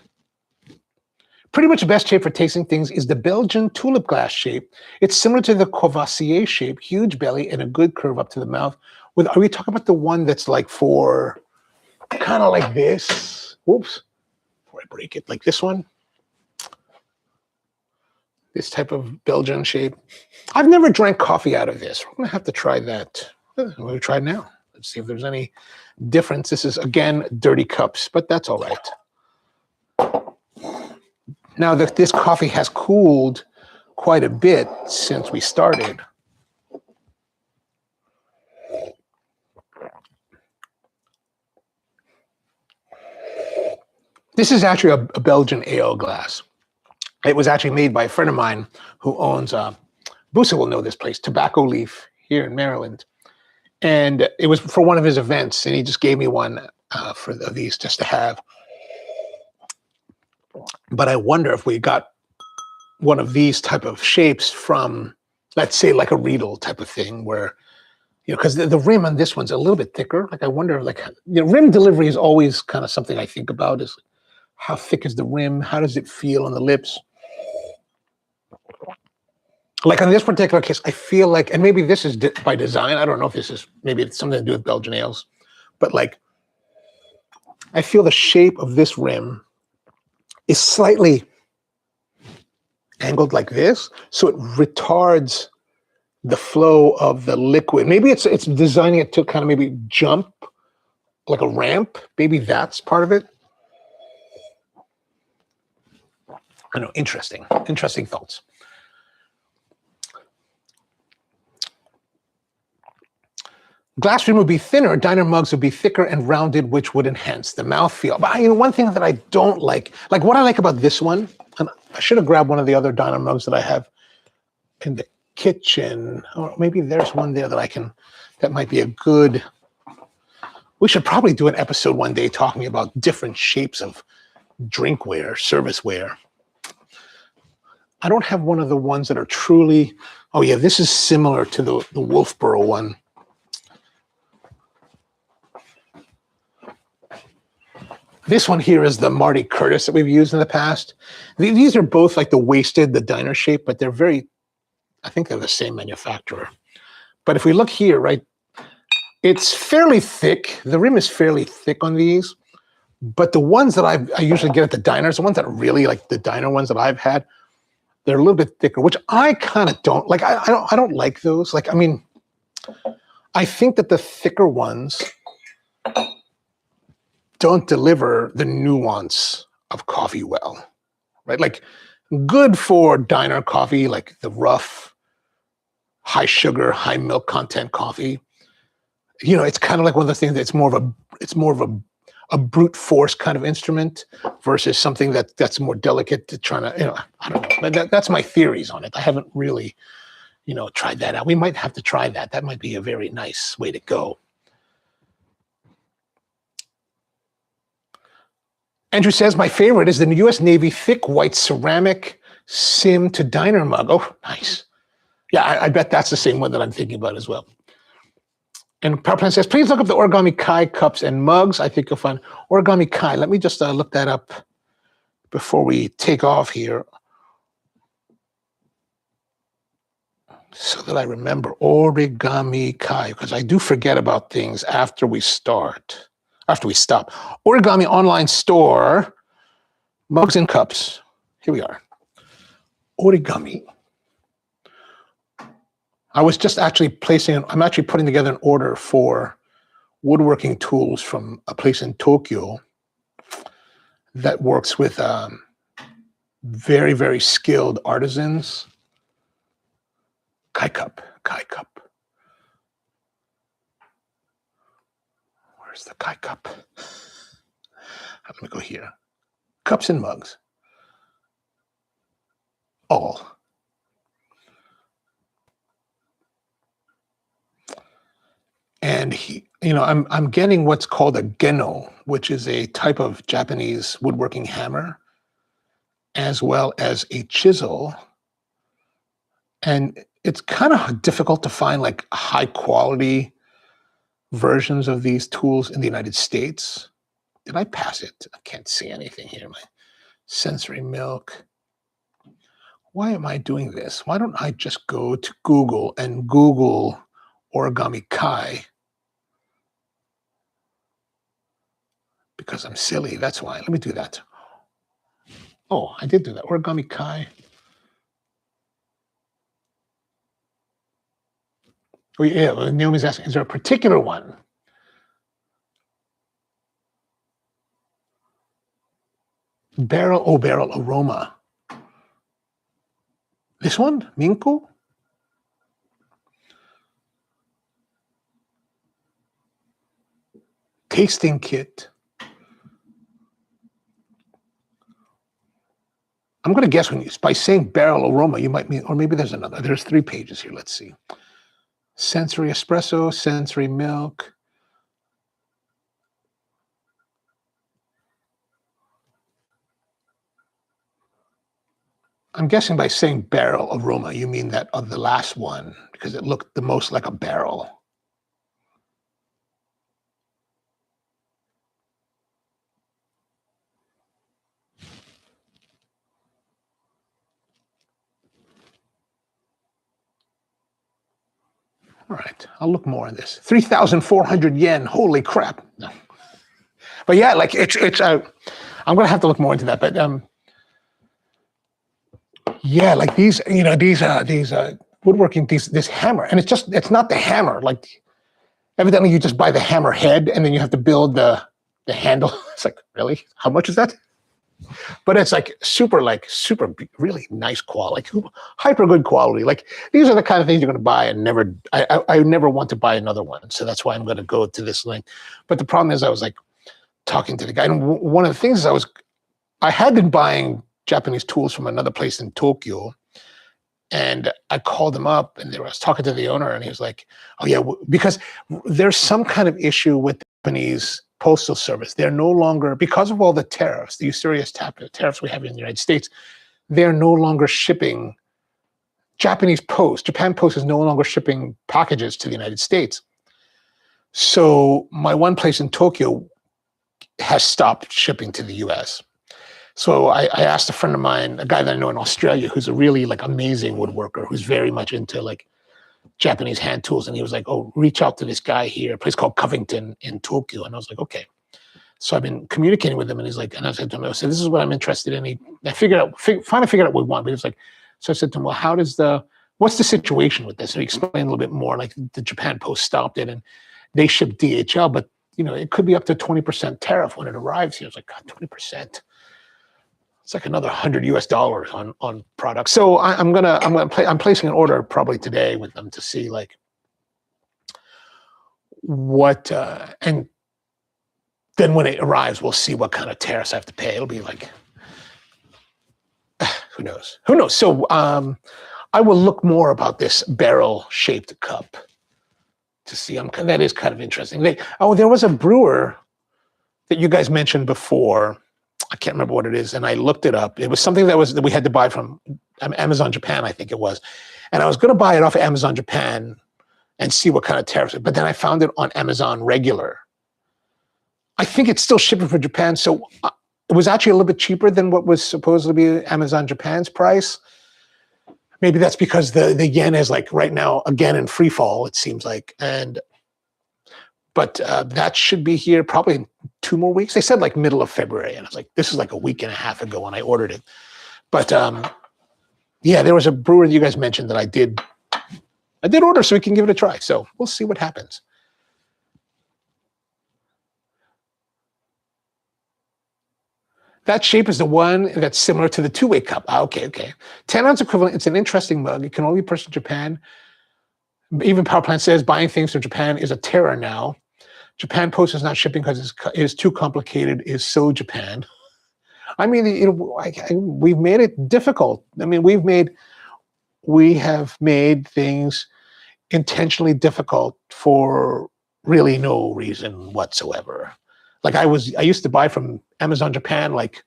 Pretty much the best shape for tasting things is the Belgian tulip glass shape. It's similar to the Courvoisier shape, huge belly and a good curve up to the mouth. Are we talking about the one that's like for kind of like this? Whoops, before I break it, like this one? This type of Belgian shape. I've never drank coffee out of this. We're gonna have to try that. We're gonna try it now. Let's see if there's any difference. This is, again, dirty cups, but that's all right. Now that this coffee has cooled quite a bit since we started. This is actually a Belgian ale glass. It was actually made by a friend of mine who owns, Busa will know this place, Tobacco Leaf here in Maryland. And it was for one of his events, and he just gave me one for these just to have. But I wonder if we got one of these type of shapes from, let's say, like a Riedel type of thing, where, you know, because the rim on this one's a little bit thicker. Like, I wonder, like, you know, rim delivery is always kind of something I think about, is how thick is the rim? How does it feel on the lips? Like on this particular case, I feel like, and maybe this is by design, I don't know if this is, maybe it's something to do with Belgian ales, but like, I feel the shape of this rim is slightly angled like this, so it retards the flow of the liquid. Maybe it's designing it to kind of maybe jump like a ramp. Maybe that's part of it. I know, interesting thoughts. Glass rim would be thinner, diner mugs would be thicker and rounded, which would enhance the mouthfeel. But, you know, one thing that I don't like what I like about this one, and I should have grabbed one of the other diner mugs that I have in the kitchen, or maybe there's one there that might be a good, we should probably do an episode one day talking about different shapes of drinkware, serviceware. I don't have one of the ones that are truly, oh yeah, this is similar to the Wolfboro one. This one here is the Marty Curtis that we've used in the past. These are both like the wasted, the diner shape, but they're very, I think they're the same manufacturer. But if we look here, right, it's fairly thick. The rim is fairly thick on these, but the ones that I usually get at the diners, the ones that are really like the diner ones that I've had, they're a little bit thicker, which I kind of don't like. I don't like those. Like, I mean, I think that the thicker ones don't deliver the nuance of coffee well, right? Like, good for diner coffee, like the rough, high sugar, high milk content coffee. You know, it's kind of like one of those things that's more of a brute force kind of instrument versus something that's more delicate to trying to, you know, I don't know. That's my theories on it. I haven't really, you know, tried that out. We might have to try that. That might be a very nice way to go. Andrew says, my favorite is the U.S. Navy thick white ceramic sim to diner mug. Oh, nice. Yeah, I bet that's the same one that I'm thinking about as well. And PowerPlan says, please look up the Origami Kai cups and mugs. I think you'll find Origami Kai. Let me just look that up before we take off here, so that I remember Origami Kai, because I do forget about things after we stop. Origami online store, mugs and cups. Here we are. Origami. I was just actually I'm actually putting together an order for woodworking tools from a place in Tokyo that works with very, very skilled artisans. Kai cup. Kai cup? Where's the Kai cup? Let me go here. Cups and mugs. All. And I'm getting what's called a geno, which is a type of Japanese woodworking hammer, as well as a chisel. And it's kind of difficult to find like high quality versions of these tools in the United States. Did I pass it? I can't see anything here. My sensory milk. Why am I doing this? Why don't I just go to Google and Google origami Kai? Because I'm silly, that's why. Let me do that. Oh, I did do that. Origami Kai. Oh, yeah, Naomi's asking, is there a particular one? Barrel aroma. This one, Minku? Tasting kit. I'm going to guess by saying barrel aroma, you might mean, or maybe there's another. There's 3 pages here. Let's see. Sensory espresso, sensory milk. I'm guessing by saying barrel aroma, you mean that of the last one, because it looked the most like a barrel. All right, I'll look more on this. 3,400 yen, holy crap. No. But yeah, like it's I'm gonna have to look more into that, but yeah, like these woodworking, this hammer, and it's not the hammer. Like evidently you just buy the hammer head and then you have to build the handle. It's like, really? How much is that? But it's like super really nice quality, like hyper good quality. Like these are the kind of things you're going to buy and I never want to buy another one. So that's why I'm going to go to this link. But the problem is I was like talking to the guy, and one of the things is I had been buying Japanese tools from another place in Tokyo, and I called him up and I was talking to the owner and he was like, oh yeah, because there's some kind of issue with the Japanese Postal Service. They're no longer, because of all the tariffs, the usurious tariffs we have in the United States, they're no longer shipping Japan Post is no longer shipping packages to the United States. So my one place in Tokyo has stopped shipping to the US. So I asked a friend of mine, a guy that I know in Australia, who's a really like amazing woodworker, who's very much into like Japanese hand tools. And he was like, oh, reach out to this guy here, a place called Covington in Tokyo. And I was like, okay. So I've been communicating with him, and he's like, and I said to him, I said, this is what I'm interested in. I finally figured out what we want. But he was like, so I said to him, well, what's the situation with this? And he explained a little bit more, like the Japan Post stopped it and they ship DHL, but it could be up to 20% tariff when it arrives here. I was like, God, 20%. It's like another $100 on products. So I'm placing an order probably today with them to see like what, and then when it arrives, we'll see what kind of tariffs I have to pay. It'll be like, who knows? So I will look more about this barrel-shaped cup to see. That is kind of interesting. There was a brewer that you guys mentioned before. I can't remember what it is, and I looked it up. It was something that we had to buy from Amazon Japan, I think it was. And I was going to buy it off of Amazon Japan and see what kind of tariffs. But then I found it on Amazon regular. I think it's still shipping for Japan, so it was actually a little bit cheaper than what was supposed to be Amazon Japan's price. Maybe that's because the yen is like right now again in free fall, it seems like. But that should be here probably in 2 more weeks. They said like middle of February, and I was like, this is like a week and a half ago when I ordered it. But yeah, there was a brewer that you guys mentioned that I did order, so we can give it a try. So we'll see what happens. That shape is the one that's similar to the two-way cup. Okay. 10-ounce equivalent. It's an interesting mug. It can only be purchased in Japan. Even Power Plant says buying things from Japan is a terror now. Japan Post is not shipping because it's too complicated. Is so Japan. I mean, we've made it difficult. I mean, we have made things intentionally difficult for really no reason whatsoever. Like I used to buy from Amazon Japan like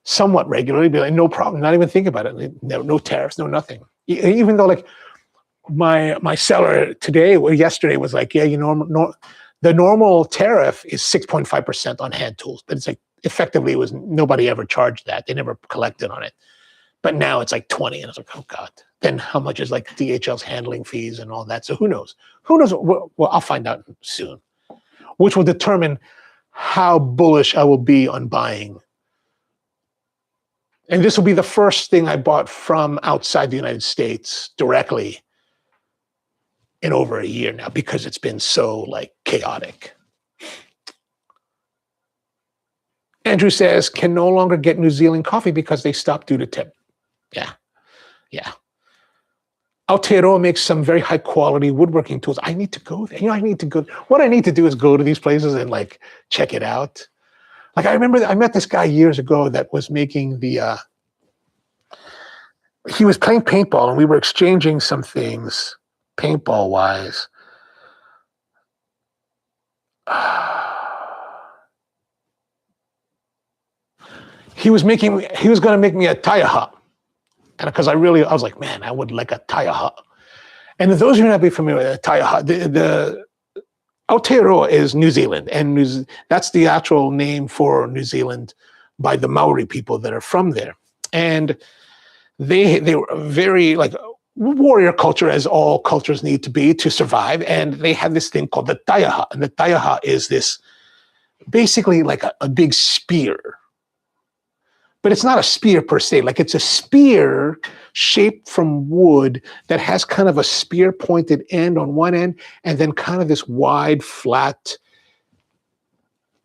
somewhat regularly, be like, no problem, not even think about it. No tariffs, no nothing. Even though like my seller today or yesterday was like, yeah, the normal tariff is 6.5% on hand tools, but it's like effectively it was nobody ever charged that. They never collected on it. But now it's like 20, and I was like, oh God. Then how much is like DHL's handling fees and all that? So who knows? Who knows? Well, I'll find out soon, which will determine how bullish I will be on buying. And this will be the first thing I bought from outside the United States directly in over a year now, because it's been so like chaotic. Andrew says, can no longer get New Zealand coffee because they stopped due to tip. Yeah. Aotearoa makes some very high quality woodworking tools. I need to go there. I need to go. What I need to do is go to these places and like check it out. Like I remember I met this guy years ago that was making he was playing paintball and we were exchanging some things paintball wise. He was going to make me a taiaha. And because I was like, man, I would like a taiaha. And those of you who not be familiar with a taiaha, the Aotearoa is New Zealand, and that's the actual name for New Zealand by the Maori people that are from there. And they were very like warrior culture, as all cultures need to be to survive. And they had this thing called the taiaha, and the taiaha is this basically like a big spear. But it's not a spear per se. Like it's a spear shaped from wood that has kind of a spear pointed end on one end and then kind of this wide, flat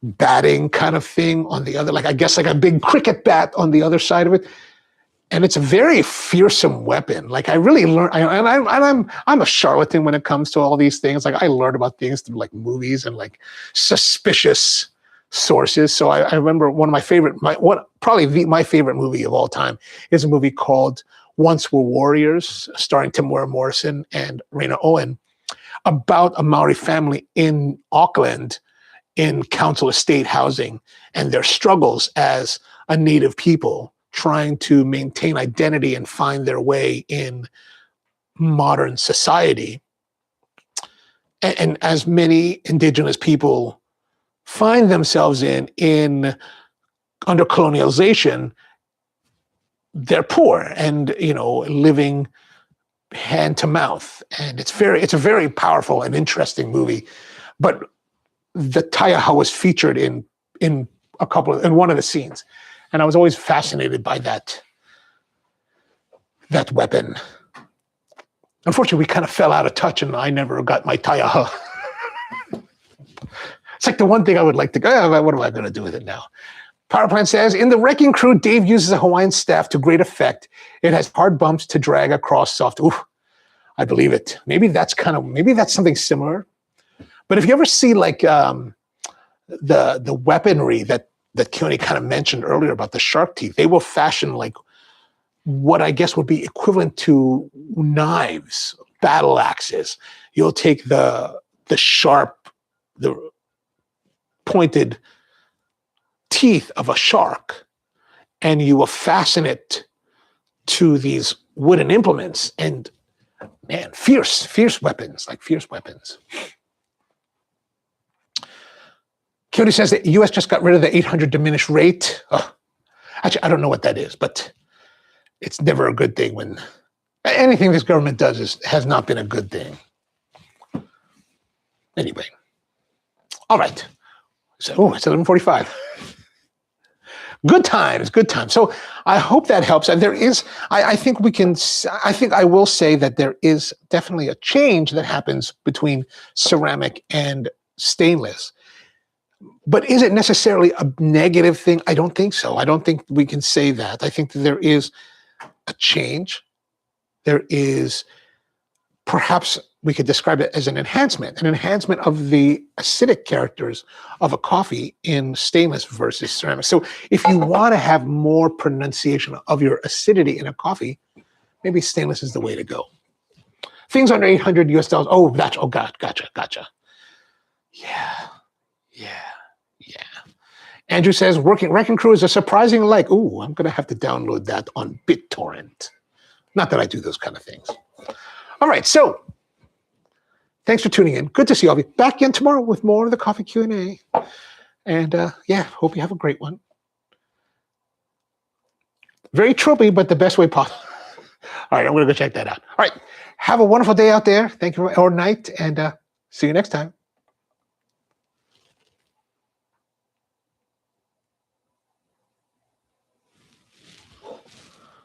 batting kind of thing on the other. Like I guess like a big cricket bat on the other side of it. And it's a very fearsome weapon. Like I really learned, I'm a charlatan when it comes to all these things. Like I learned about things through like movies and like suspicious sources. So I remember one of my favorite, my favorite movie of all time is a movie called Once Were Warriors, starring Tamora Morrison and Raina Owen, about a Maori family in Auckland in council estate housing and their struggles as a native people trying to maintain identity and find their way in modern society. And as many indigenous people find themselves in under colonialization, they're poor and living hand to mouth. And it's a very powerful and interesting movie. But the taiaha was featured in one of the scenes. And I was always fascinated by that weapon. Unfortunately, we kind of fell out of touch and I never got my taiaha. It's like the one thing I would like to go, what am I going to do with it now? Power Plant says, in the Wrecking Crew, Dave uses a Hawaiian staff to great effect. It has hard bumps to drag across soft. Oof, I believe it. Maybe that's something similar. But if you ever see like the weaponry that Keone kind of mentioned earlier about the shark teeth, they will fashion like what I guess would be equivalent to knives, battle axes. You'll take the pointed teeth of a shark and you will fasten it to these wooden implements, and man, fierce weapons. Keone says that US just got rid of the 800 diminished rate. Oh, actually, I don't know what that is, but it's never a good thing when anything this government does has not been a good thing. Anyway, all right. So, it's 11:45. Good times. So I hope that helps. And there is, I think I will say that there is definitely a change that happens between ceramic and stainless. But is it necessarily a negative thing? I don't think so. I don't think we can say that. I think that there is a change. There is perhaps we could describe it as an enhancement of the acidic characters of a coffee in stainless versus ceramic. So if you want to have more pronunciation of your acidity in a coffee, maybe stainless is the way to go. Things under 800 US dollars. Oh, gotcha. Yeah. Andrew says, Wrecking Crew is a surprising like. Ooh, I'm going to have to download that on BitTorrent. Not that I do those kind of things. All right, so thanks for tuning in. Good to see all of you. Back again tomorrow with more of the Coffee Q&A. And hope you have a great one. Very tropey, but the best way possible. All right, I'm going to go check that out. All right, have a wonderful day out there. Thank you, or night, and see you next time.